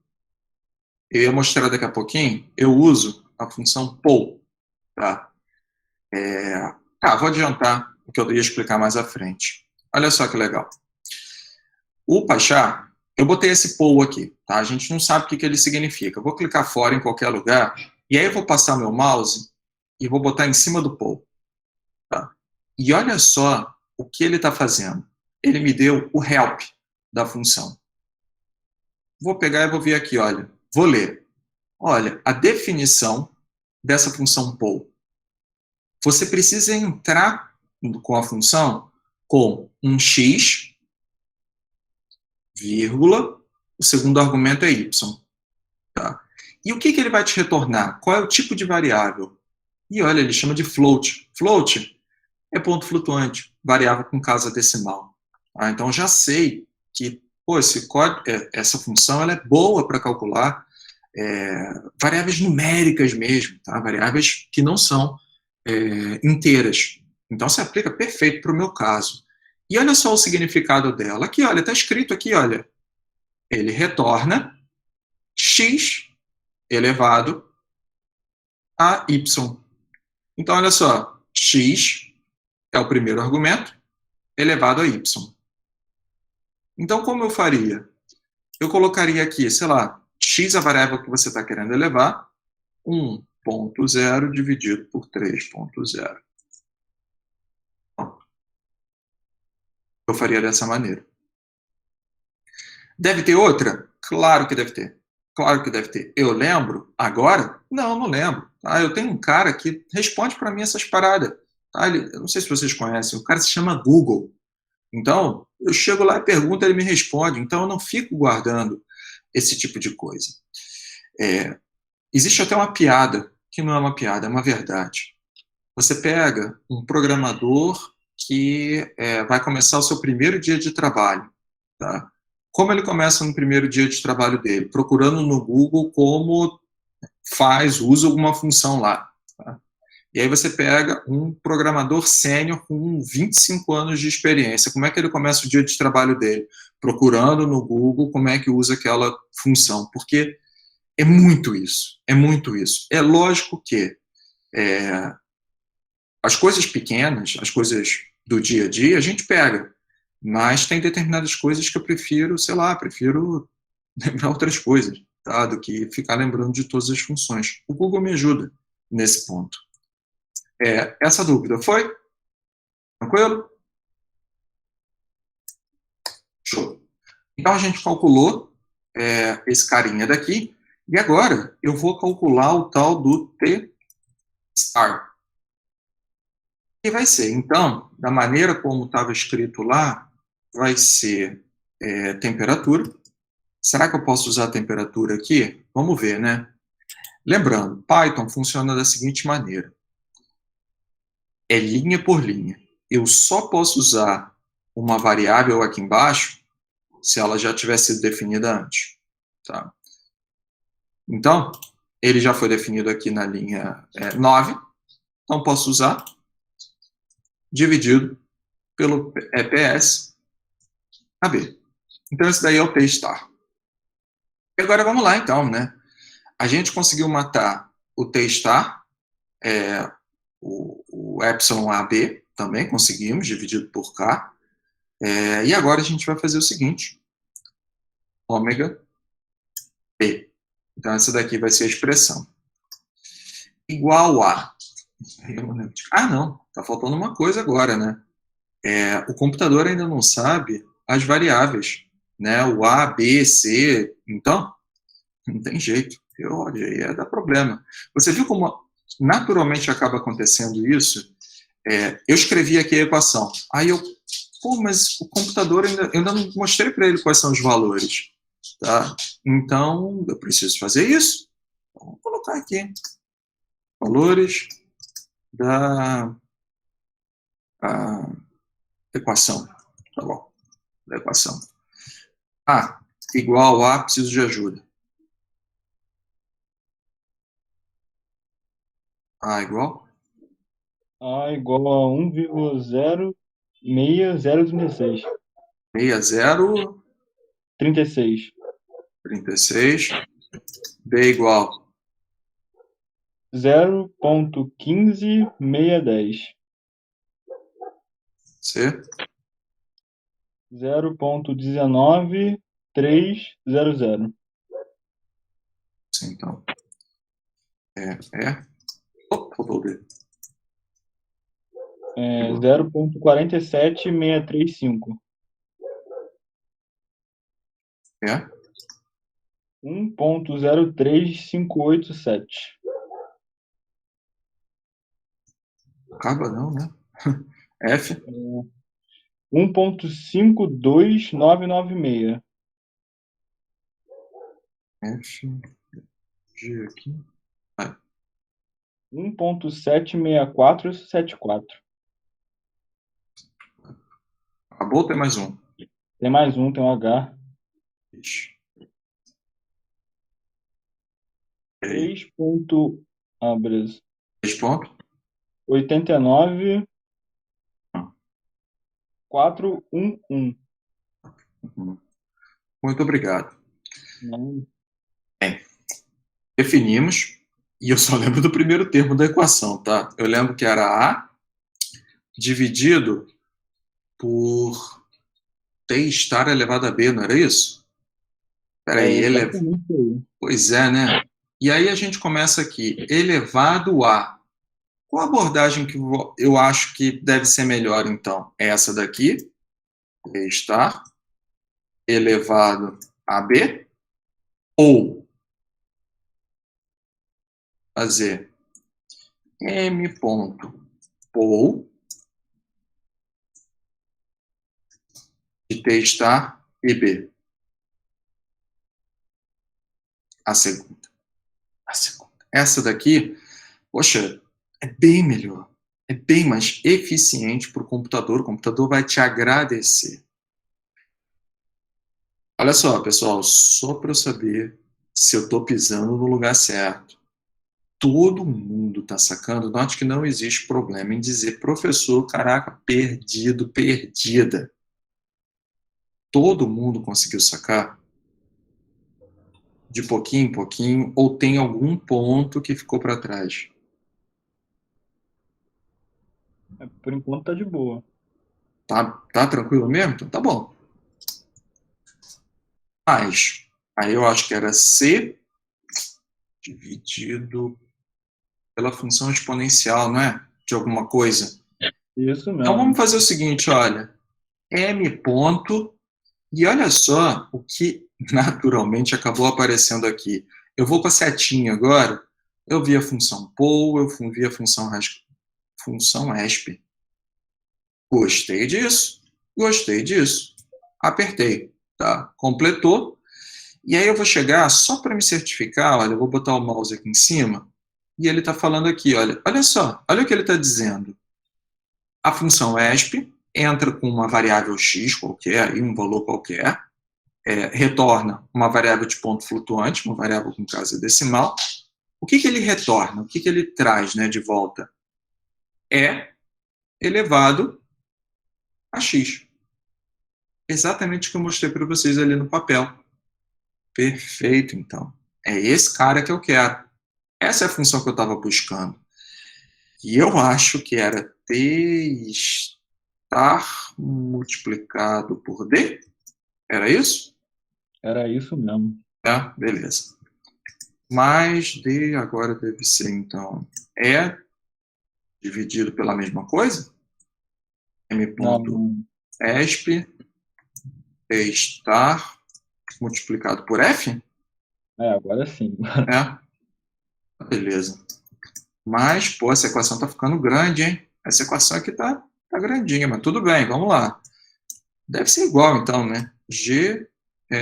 A: eu ia mostrar daqui a pouquinho. Eu uso a função poll, tá? Vou adiantar o que eu ia explicar mais à frente. Olha só que legal. O Pachá, eu botei esse poll aqui, tá? A gente não sabe o que ele significa. Eu vou clicar fora em qualquer lugar, e aí eu vou passar meu mouse e vou botar em cima do poll. Tá? E olha só o que ele está fazendo. Ele me deu o help da função. Vou pegar e vou vir aqui, olha. Vou ler. Olha, a definição dessa função poll. Você precisa entrar com a função com um x, vírgula, o segundo argumento é y. Tá? E o que ele vai te retornar? Qual é o tipo de variável? E olha, ele chama de float. Float é ponto flutuante, variável com casa decimal. Tá? Então, já sei que essa função ela é boa para calcular variáveis numéricas mesmo, tá? Variáveis que não são inteiras. Então, se aplica perfeito para o meu caso. E olha só o significado dela. Aqui, olha, está escrito aqui, olha. Ele retorna x elevado a y. Então, olha só. X é o primeiro argumento, elevado a y. Então, como eu faria? Eu colocaria aqui, sei lá, x é a variável que você está querendo elevar, 1.0 dividido por 3.0. Eu faria dessa maneira. Deve ter outra? Claro que deve ter. Claro que deve ter. Eu lembro agora? Não lembro. Tá? Eu tenho um cara que responde para mim essas paradas. Tá? Eu não sei se vocês conhecem, o cara se chama Google. Então, eu chego lá e pergunto, ele me responde. Então, eu não fico guardando esse tipo de coisa. Existe até uma piada, que não é uma piada, é uma verdade. Você pega um programador que vai começar o seu primeiro dia de trabalho. Tá? Como ele começa no primeiro dia de trabalho dele? Procurando no Google como usa alguma função lá. Tá? E aí você pega um programador sênior com 25 anos de experiência. Como é que ele começa o dia de trabalho dele? Procurando no Google como é que usa aquela função. Porque é muito isso. É muito isso. É lógico que as coisas pequenas, as coisas do dia a dia, a gente pega. Mas tem determinadas coisas que eu prefiro, prefiro lembrar outras coisas, tá? Do que ficar lembrando de todas as funções. O Google me ajuda nesse ponto. Essa dúvida foi? Tranquilo? Show. Então, a gente calculou esse carinha daqui, e agora eu vou calcular o tal do T-star. E vai ser, então, da maneira como estava escrito lá, vai ser temperatura. Será que eu posso usar a temperatura aqui? Vamos ver, né? Lembrando, Python funciona da seguinte maneira. É linha por linha. Eu só posso usar uma variável aqui embaixo se ela já tivesse sido definida antes. Tá? Então, ele já foi definido aqui na linha 9, então posso usar dividido pelo PS AB. Então, esse daí é o T-star. E agora vamos lá, então, né? A gente conseguiu matar o T-star, o epsilon AB, também conseguimos, dividido por K. E agora a gente vai fazer o seguinte, ômega P. Então, essa daqui vai ser a expressão. Igual a... Ah, não, tá faltando uma coisa agora, né? O computador ainda não sabe as variáveis, né? O A, B, C, então, não tem jeito. Olha, aí dá problema. Você viu como naturalmente acaba acontecendo isso? Eu escrevi aqui a equação. Aí mas o computador eu ainda não mostrei para ele quais são os valores. Tá? Então, eu preciso fazer isso. Então, vou colocar aqui. Valores da equação. Tá bom. Da equação. A igual a, preciso de ajuda. A igual?
B: A igual a 1,06036.
A: 60,
B: 36.
A: 36. B igual
B: 0,15610.
A: C.
B: 0,19300.
A: Sim, então. Opa, faltou o D.
B: 0,47635. 1,03587.
A: Acaba não, né? F.
B: 1,52996.
A: F. G aqui.
B: 1,76474.
A: Acabou ou tem mais um?
B: Tem mais um, tem um H.
A: Ixi.
B: 3. Beleza.
A: 3 pontos.
B: 89 411.
A: Muito obrigado.
B: Não.
A: Definimos, e eu só lembro do primeiro termo da equação, tá? Eu lembro que era A dividido por T estar elevado a B, não era isso? Peraí,
B: Exatamente aí.
A: Pois é, né? E aí a gente começa aqui, elevado a. Qual a abordagem que eu acho que deve ser melhor, então? É essa daqui, T estar elevado a B, ou fazer M ponto ou de T estar e B. A segunda. Essa daqui, poxa, é bem melhor. É bem mais eficiente para o computador. O computador vai te agradecer. Olha só, pessoal, só para eu saber se eu estou pisando no lugar certo. Todo mundo está sacando. Note que não existe problema em dizer, professor, caraca, perdido, perdida. Todo mundo conseguiu sacar? De pouquinho em pouquinho, ou tem algum ponto que ficou para trás?
B: Por enquanto tá de boa.
A: Tá tranquilo mesmo? Então tá bom. Mas, aí eu acho que era C dividido pela função exponencial, não é? De alguma coisa.
B: Isso mesmo.
A: Então vamos fazer o seguinte, olha. M ponto, e olha só o que naturalmente acabou aparecendo aqui. Eu vou com a setinha agora, eu vi a função POU, eu vi a função ESP. Gostei disso, apertei, tá? Completou, e aí eu vou chegar, só para me certificar, olha, eu vou botar o mouse aqui em cima, e ele está falando aqui, olha só, olha o que ele está dizendo. A função ESP entra com uma variável x qualquer, aí, um valor qualquer, retorna uma variável de ponto flutuante, uma variável com casa decimal. O que ele retorna? O que ele traz, né, de volta? É elevado a x. Exatamente o que eu mostrei para vocês ali no papel. Perfeito, então. É esse cara que eu quero. Essa é a função que eu estava buscando. E eu acho que era t estar multiplicado por d. Era isso?
B: Era isso mesmo.
A: Beleza. Mais d agora deve ser, então, e dividido pela mesma coisa. M.esp estar multiplicado por f.
B: Agora sim.
A: Beleza. Mas, pô, essa equação tá ficando grande, hein? Essa equação aqui tá grandinha, mas tudo bem, vamos lá. Deve ser igual, então, né? G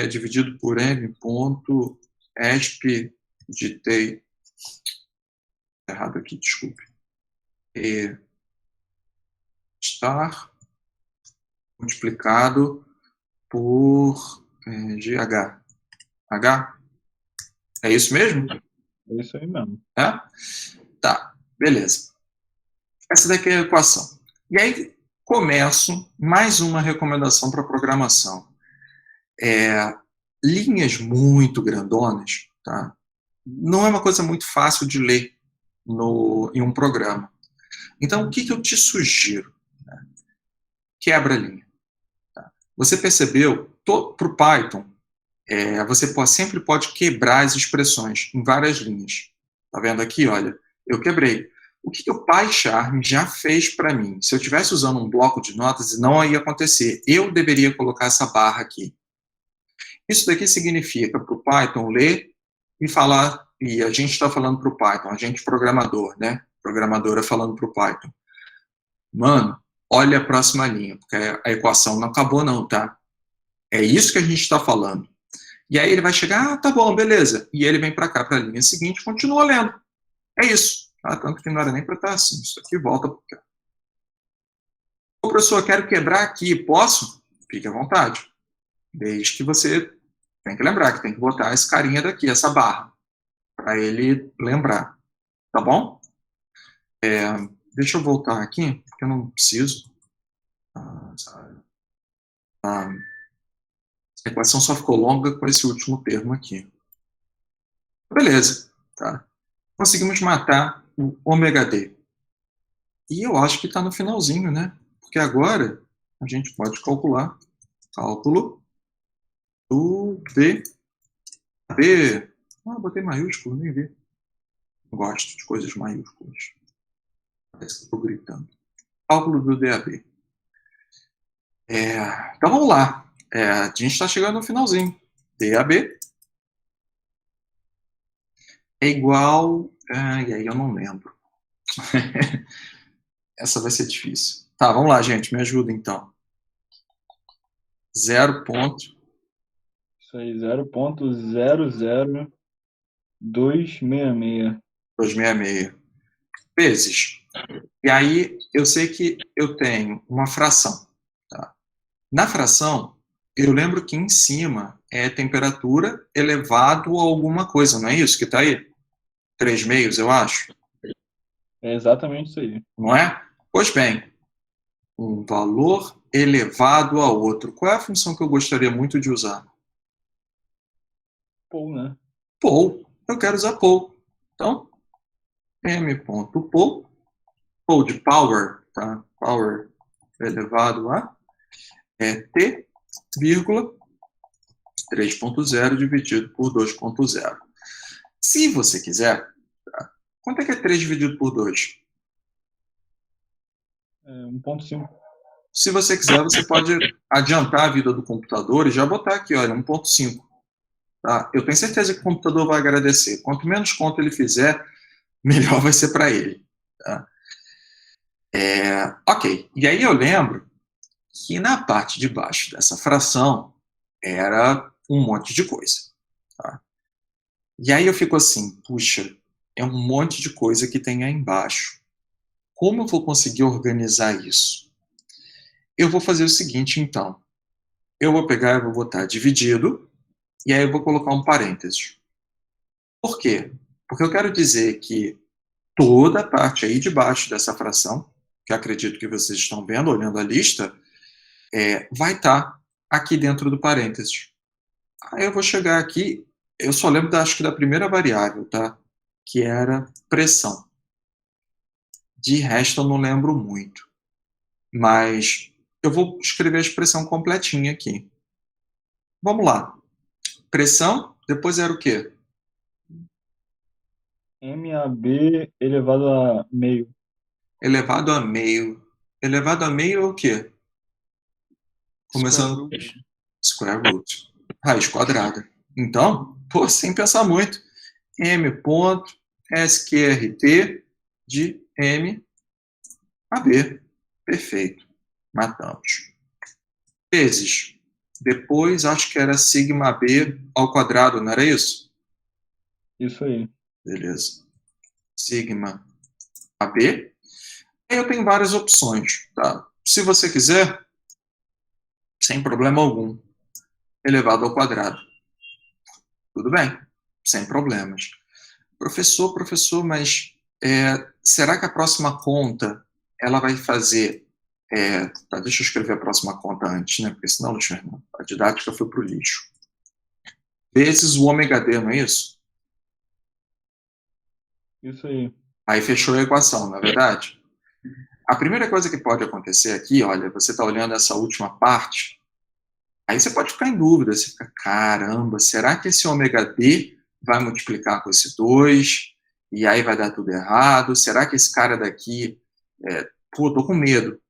A: dividido por M ponto esp de t. Errado aqui, desculpe. E estar multiplicado por GH. H? É isso mesmo?
B: É isso aí mesmo.
A: Tá, beleza. Essa daqui é a equação. E aí começo mais uma recomendação para programação. Linhas muito grandonas, tá? Não é uma coisa muito fácil de ler em um programa. Então, o que eu te sugiro? Quebra a linha. Tá? Você percebeu, para o Python, você sempre pode quebrar as expressões em várias linhas. Tá vendo aqui? Olha, eu quebrei. O que o PyCharm já fez para mim? Se eu estivesse usando um bloco de notas, não ia acontecer. Eu deveria colocar essa barra aqui. Isso daqui significa para o Python ler e falar, e a gente está falando para o Python, a gente programador, né? Programadora falando para o Python. Mano, olha a próxima linha, porque a equação não acabou não, tá? É isso que a gente está falando. E aí ele vai chegar, tá bom, beleza. E ele vem para cá, para a linha seguinte, e continua lendo. É isso. Tá? Tanto que não era nem para estar assim. Isso aqui volta para cá. Ô, professor, quero quebrar aqui. Posso? Fique à vontade. Desde que você tem que lembrar que tem que botar esse carinha daqui, essa barra, para ele lembrar. Tá bom? Deixa eu voltar aqui, porque eu não preciso. A equação só ficou longa com esse último termo aqui. Beleza. Tá? Conseguimos matar o ômega d. E eu acho que está no finalzinho, né? Porque agora a gente pode calcular cálculo do DAB. Botei maiúsculo, nem vi. Gosto de coisas maiúsculas. Parece que estou gritando. Cálculo do DAB. Então vamos lá. A gente está chegando no finalzinho. DAB é igual... e aí eu não lembro. Essa vai ser difícil. Tá, vamos lá, gente. Me ajuda, então. 0.
B: Isso aí, 0.00266.
A: 266. Vezes. E aí, eu sei que eu tenho uma fração. Tá? Na fração, eu lembro que em cima é temperatura elevado a alguma coisa, não é isso que está aí? 3 meios, eu acho.
B: É exatamente isso aí.
A: Não é? Pois bem, um valor elevado a outro. Qual é a função que eu gostaria muito de usar?
B: Pool, né?
A: Pool. Eu quero usar pool. Então, m.pool, pool de power, tá? Power elevado a t, vírgula, 3.0 dividido por 2.0. Se você quiser, tá? Quanto é que é 3 dividido por 2?
B: 1.5.
A: Se você quiser, você pode adiantar a vida do computador e já botar aqui, olha, 1.5. Tá? Eu tenho certeza que o computador vai agradecer. Quanto menos conta ele fizer, melhor vai ser para ele. Tá? Ok. E aí eu lembro que na parte de baixo dessa fração era um monte de coisa. Tá? E aí eu fico assim, puxa, é um monte de coisa que tem aí embaixo. Como eu vou conseguir organizar isso? Eu vou fazer o seguinte, então. Eu vou pegar e vou botar dividido, e aí eu vou colocar um parênteses. Por quê? Porque eu quero dizer que toda a parte aí de baixo dessa fração, que acredito que vocês estão vendo, olhando a lista, vai estar aqui dentro do parênteses. Aí eu vou chegar aqui, eu só lembro, acho que da primeira variável, tá? Que era pressão. De resto, eu não lembro muito. Mas eu vou escrever a expressão completinha aqui. Vamos lá. Pressão, depois era o quê?
B: MAB elevado a meio.
A: Elevado a meio. Elevado a meio é o quê? Começando square root. Raiz quadrada. Então, sem pensar muito, m ponto sqrt de m a b. Perfeito. Matamos. Vezes. Depois, acho que era sigma b ao quadrado, não era isso?
B: Isso aí.
A: Beleza. Sigma AB. Aí eu tenho várias opções, tá? Se você quiser, sem problema algum, elevado ao quadrado. Tudo bem, sem problemas. Professor, mas será que a próxima conta ela vai fazer... tá, deixa eu escrever a próxima conta antes, né? Porque senão, Luiz Fernando, a didática foi para o lixo. Vezes o ômega D, não é isso?
B: Isso aí.
A: Aí fechou a equação, não é verdade? A primeira coisa que pode acontecer aqui, olha, você está olhando essa última parte, aí você pode ficar em dúvida, você fica, caramba, será que esse ômega D vai multiplicar com esse 2, e aí vai dar tudo errado? Será que esse cara daqui, tô com medo.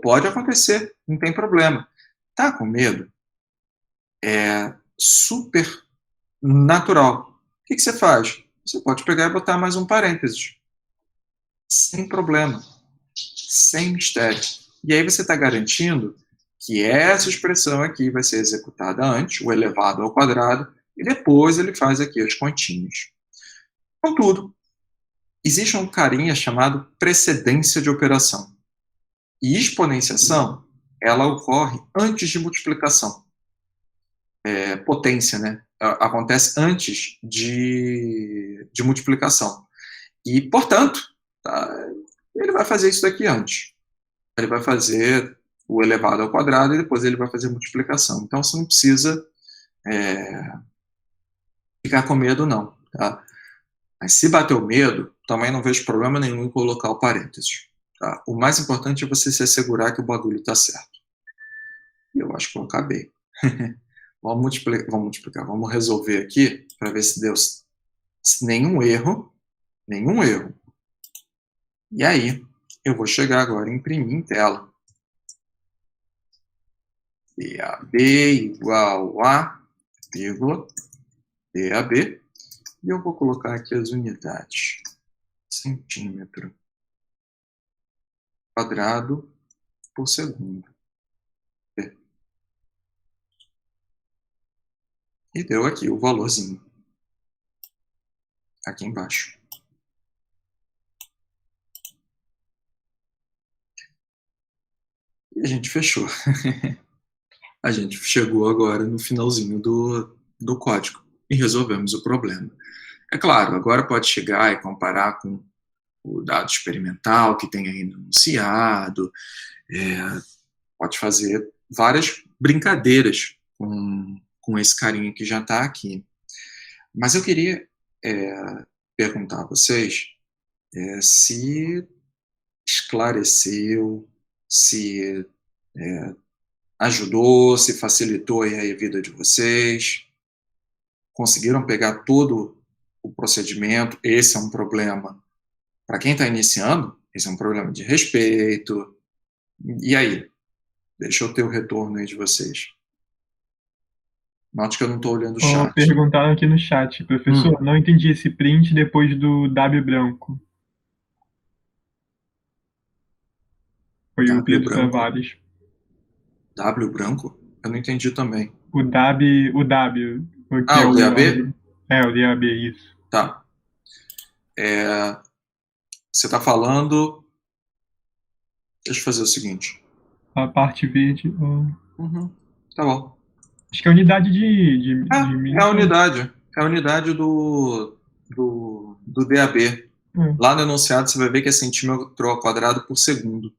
A: Pode acontecer, não tem problema. Tá com medo? É super natural. O que você faz? Você pode pegar e botar mais um parênteses. Sem problema. Sem mistério. E aí você está garantindo que essa expressão aqui vai ser executada antes, o elevado ao quadrado, e depois ele faz aqui as continhas. Contudo, existe um carinha chamado precedência de operação. E exponenciação, ela ocorre antes de multiplicação. Potência, né? Acontece antes de multiplicação. E, portanto, tá, ele vai fazer isso daqui antes. Ele vai fazer o elevado ao quadrado e depois ele vai fazer multiplicação. Então, você não precisa ficar com medo, não. Tá? Mas se bater o medo, também não vejo problema nenhum em colocar o parênteses. Tá? O mais importante é você se assegurar que o bagulho está certo. E eu acho que eu acabei. Vamos multiplicar. Vamos resolver aqui para ver se deu nenhum erro. Nenhum erro. E aí, eu vou chegar agora e imprimir em tela. DAB igual a, vírgula, DAB. E eu vou colocar aqui as unidades. Centímetro quadrado por segundo. E deu aqui o valorzinho. Aqui embaixo. E a gente fechou. A gente chegou agora no finalzinho do código e resolvemos o problema. É claro, agora pode chegar e comparar com o dado experimental que tem aí no enunciado, pode fazer várias brincadeiras com esse carinha que já está aqui. Mas eu queria perguntar a vocês se esclareceu, se ajudou, se facilitou aí a vida de vocês, conseguiram pegar todo o procedimento. Esse é um problema para quem está iniciando, esse é um problema de respeito. E aí? Deixa eu ter o retorno aí de vocês. Note que eu não estou olhando o chat.
D: Perguntaram aqui no chat, professor, não entendi esse print depois do W branco. Foi o Pedro Tavares.
A: W branco? Eu não entendi também.
D: O W.
A: O DAB?
D: O DAB, isso.
A: Tá. Você está falando... Deixa eu fazer o seguinte.
D: A parte verde.
A: Tá bom.
D: Acho que é a unidade de
A: É a unidade. É a unidade do DAB. Lá no enunciado você vai ver que é centímetro ao quadrado por segundo.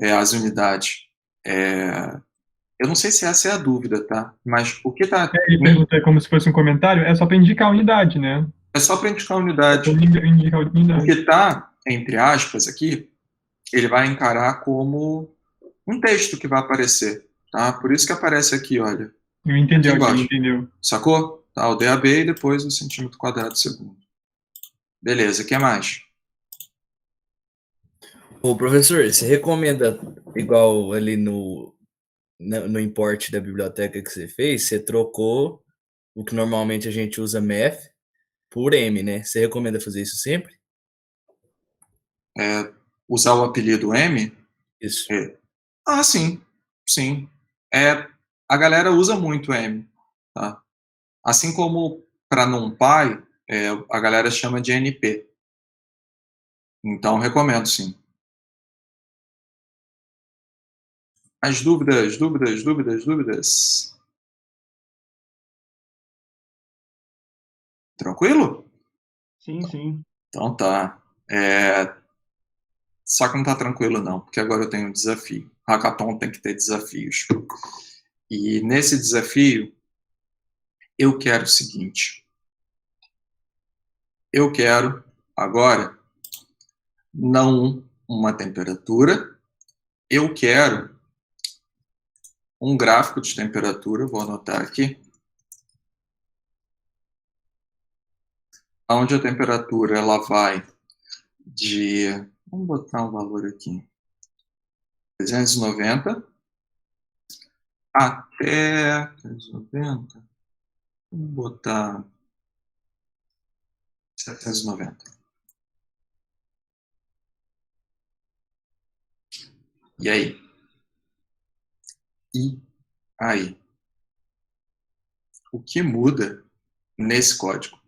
A: As unidades. Eu não sei se essa é a dúvida, tá? Mas o que tá...
D: Ele pergunta como se fosse um comentário, é só para indicar a unidade, né?
A: É só para indicar a unidade.
D: Indicar a
A: O
D: unidade.
A: que tá, entre aspas, aqui, ele vai encarar como um texto que vai aparecer, tá? Por isso que aparece aqui, olha.
D: Entendeu,
A: aqui embaixo.
D: Entendeu.
A: Sacou? Tá, o DAB e depois o centímetro quadrado segundo. Beleza, o que mais?
E: Ô, professor, você recomenda, igual ali no import da biblioteca que você fez, você trocou o que normalmente a gente usa math por M, né? Você recomenda fazer isso sempre?
A: Usar o apelido M?
E: Isso.
A: Sim. Sim. A galera usa muito M, tá? Assim como para NumPy, a galera chama de NP. Então, recomendo, sim. As dúvidas? Tranquilo?
B: Sim.
A: Então tá. Só que não tá tranquilo não, porque agora eu tenho um desafio. Hackathon tem que ter desafios. E nesse desafio, eu quero o seguinte. Eu quero, agora, não uma temperatura, eu quero um gráfico de temperatura, vou anotar aqui, onde a temperatura ela vai de, vamos botar um valor aqui, 390 até 390, vamos botar 790. E aí? O que muda nesse código?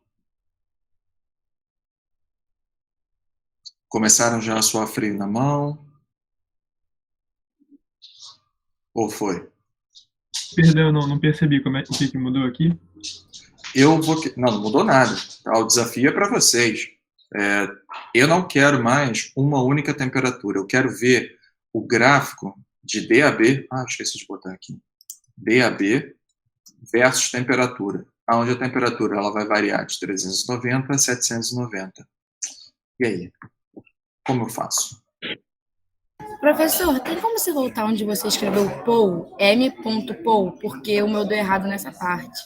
A: Começaram já a suar frio na mão? Ou foi?
D: Perdão, não percebi o que mudou aqui.
A: Não mudou nada. O desafio é para vocês. Eu não quero mais uma única temperatura. Eu quero ver o gráfico de DAB. Esqueci de botar aqui. DAB versus temperatura. Onde a temperatura ela vai variar de 390 a 790. E aí? Como eu faço?
F: Professor, tem como você voltar onde você escreveu Paul, M.Paul, porque o meu deu errado nessa parte.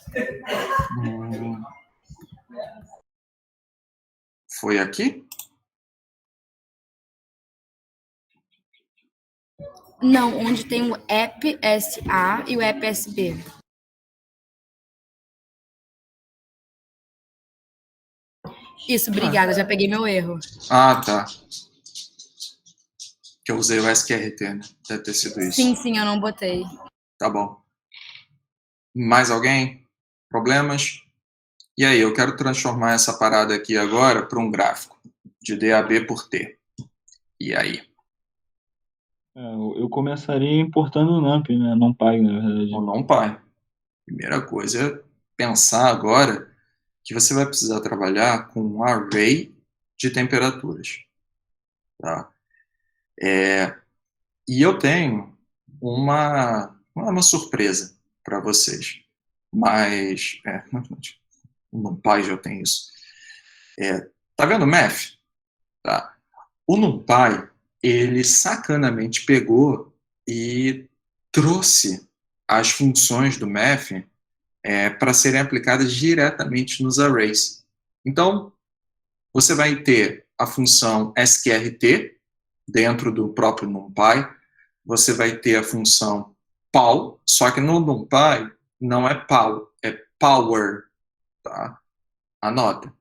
A: Foi aqui?
F: Não, onde tem o EPSA e o EPSB. Isso, obrigada, já peguei meu erro.
A: Tá. Que eu usei o SQRT, né? Deve ter sido isso.
F: Sim, eu não botei.
A: Tá bom. Mais alguém? Problemas? E aí, eu quero transformar essa parada aqui agora para um gráfico de DAB por T. E aí?
B: Eu começaria importando o NumPy, né? NumPy, na verdade.
A: O NumPy. Primeira coisa é pensar agora que você vai precisar trabalhar com um array de temperaturas. Tá? E eu tenho uma surpresa para vocês. Mas, no NumPy já tem isso. Tá vendo o Math? Tá. O NumPy, ele sacanamente pegou e trouxe as funções do Math para serem aplicadas diretamente nos arrays. Então, você vai ter a função sqrt dentro do próprio NumPy, você vai ter a função pow, só que no NumPy não é pow, é power. Tá? Anota,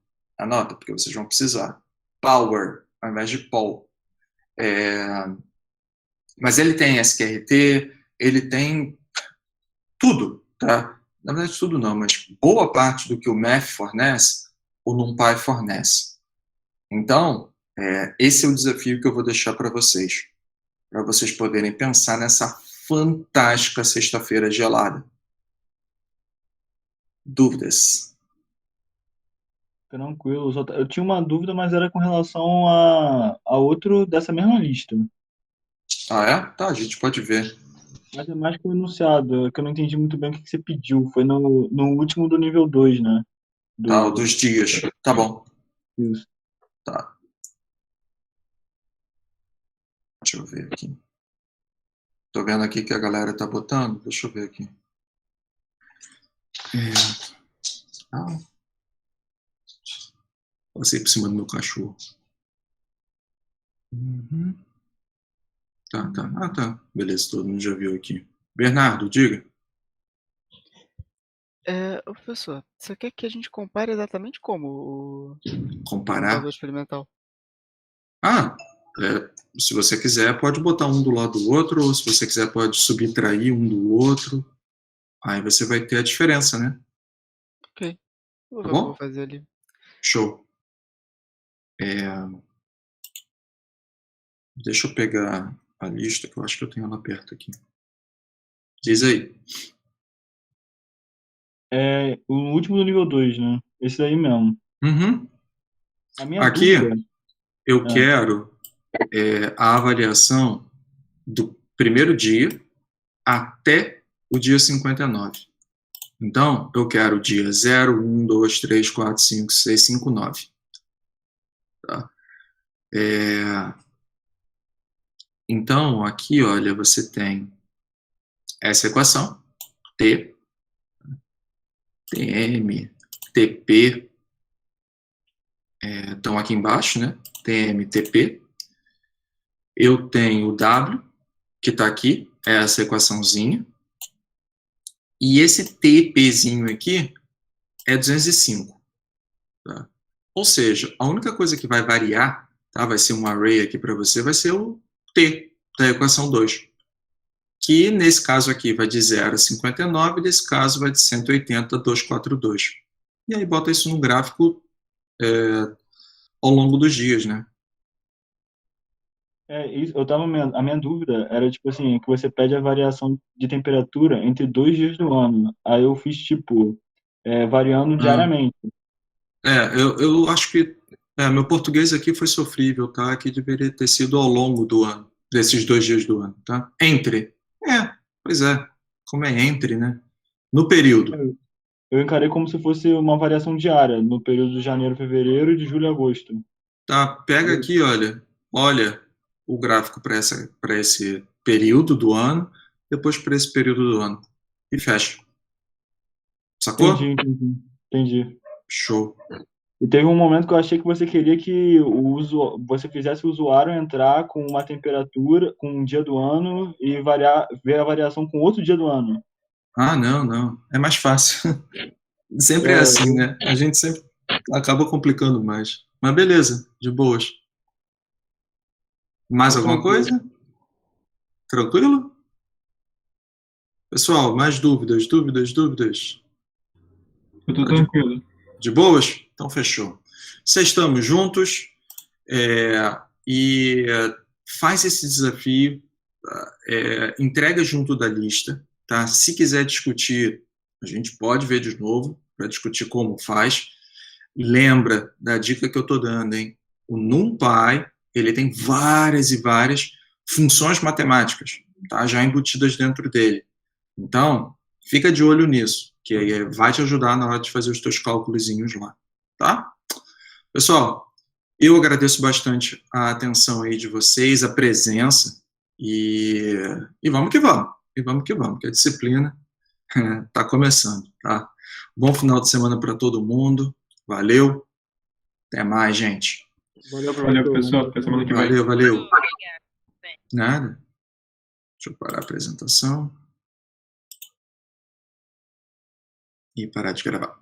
A: porque vocês vão precisar. Power, ao invés de pow. Mas ele tem sqrt, ele tem tudo, tá? Na verdade, tudo não, mas boa parte do que o Math fornece, o NumPy fornece. Então, esse é o desafio que eu vou deixar para vocês. para vocês poderem pensar nessa fantástica sexta-feira gelada. Dúvidas?
B: Tranquilo. Eu tinha uma dúvida, mas era com relação a outro dessa mesma lista.
A: Ah, é? Tá, a gente pode ver.
B: Mas é mais que o enunciado, que eu não entendi muito bem o que você pediu. Foi no último do nível 2, né?
A: Tá, o dos dias. Tá bom.
B: Isso.
A: Tá. Deixa eu ver aqui. Tô vendo aqui que a galera tá botando. Deixa eu ver aqui. Passei por cima do meu cachorro. Tá. Ah, tá. Beleza, todo mundo já viu aqui. Bernardo, diga.
G: Ô, professor, você quer que a gente compare exatamente como o
A: Comparar?
G: valor experimental?
A: Se você quiser, pode botar um do lado do outro, ou se você quiser, pode subtrair um do outro. Aí você vai ter a diferença, né?
G: Ok. Vou
A: Tá
G: ver o que eu
A: bom?
G: vou fazer ali.
A: Show. Deixa eu pegar a lista, que eu acho que eu tenho ela perto aqui. Diz aí.
B: É o último do nível 2, né? Esse daí mesmo.
A: Uhum.
B: A minha
A: Aqui,
B: dúvida...
A: eu quero a avaliação do primeiro dia até o dia 59. Então, eu quero o dia 0, 1, 2, 3, 4, 5, 6, 5, 9. Tá? Então, aqui, olha, você tem essa equação, T, TM, TP, estão aqui embaixo, né? TM, TP. Eu tenho o W, que está aqui, é essa equaçãozinha. E esse TPzinho aqui é 205. Tá? Ou seja, a única coisa que vai variar, tá? Vai ser um array aqui para você, vai ser o T da equação 2. Que nesse caso aqui vai de 0 a 59, nesse caso vai de 180 a 242. E aí bota isso no gráfico ao longo dos dias, né?
B: A minha dúvida era, tipo assim, que você pede a variação de temperatura entre 2 dias do ano. Aí eu fiz, tipo, variando diariamente.
A: Eu acho que meu português aqui foi sofrível, tá? Que deveria ter sido ao longo do ano, desses 2 dias do ano, tá? Entre. Pois é. Como é entre, né? No período.
B: Eu encarei como se fosse uma variação diária, no período de janeiro, fevereiro e de julho a agosto.
A: Tá, pega aqui, olha o gráfico para esse período do ano, depois para esse período do ano. E fecha. Sacou?
B: Entendi.
A: Show.
B: E teve um momento que eu achei que você queria que você fizesse o usuário entrar com uma temperatura, com um dia do ano e ver a variação com outro dia do ano.
A: Ah, não. É mais fácil. Sempre é assim, né? A gente sempre acaba complicando mais. Mas beleza, de boas. Mais alguma coisa? Tranquilo? Pessoal, mais dúvidas?
D: Eu tô tranquilo.
A: De boas? Então fechou. Vocês estamos juntos e faz esse desafio, entrega junto da lista, tá? Se quiser discutir, a gente pode ver de novo para discutir como faz. Lembra da dica que eu estou dando, hein? O NumPy, ele tem várias e várias funções matemáticas, tá? Já embutidas dentro dele. Então, fica de olho nisso, que aí vai te ajudar na hora de fazer os teus cálculozinhos lá, tá? Pessoal, eu agradeço bastante a atenção aí de vocês, a presença, e vamos que vamos, que a disciplina está começando, tá? Bom final de semana para todo mundo, valeu, até mais, gente.
D: Valeu, pessoal, até semana que vem.
A: Valeu. Nada. Deixa eu parar a apresentação e parar de gravar.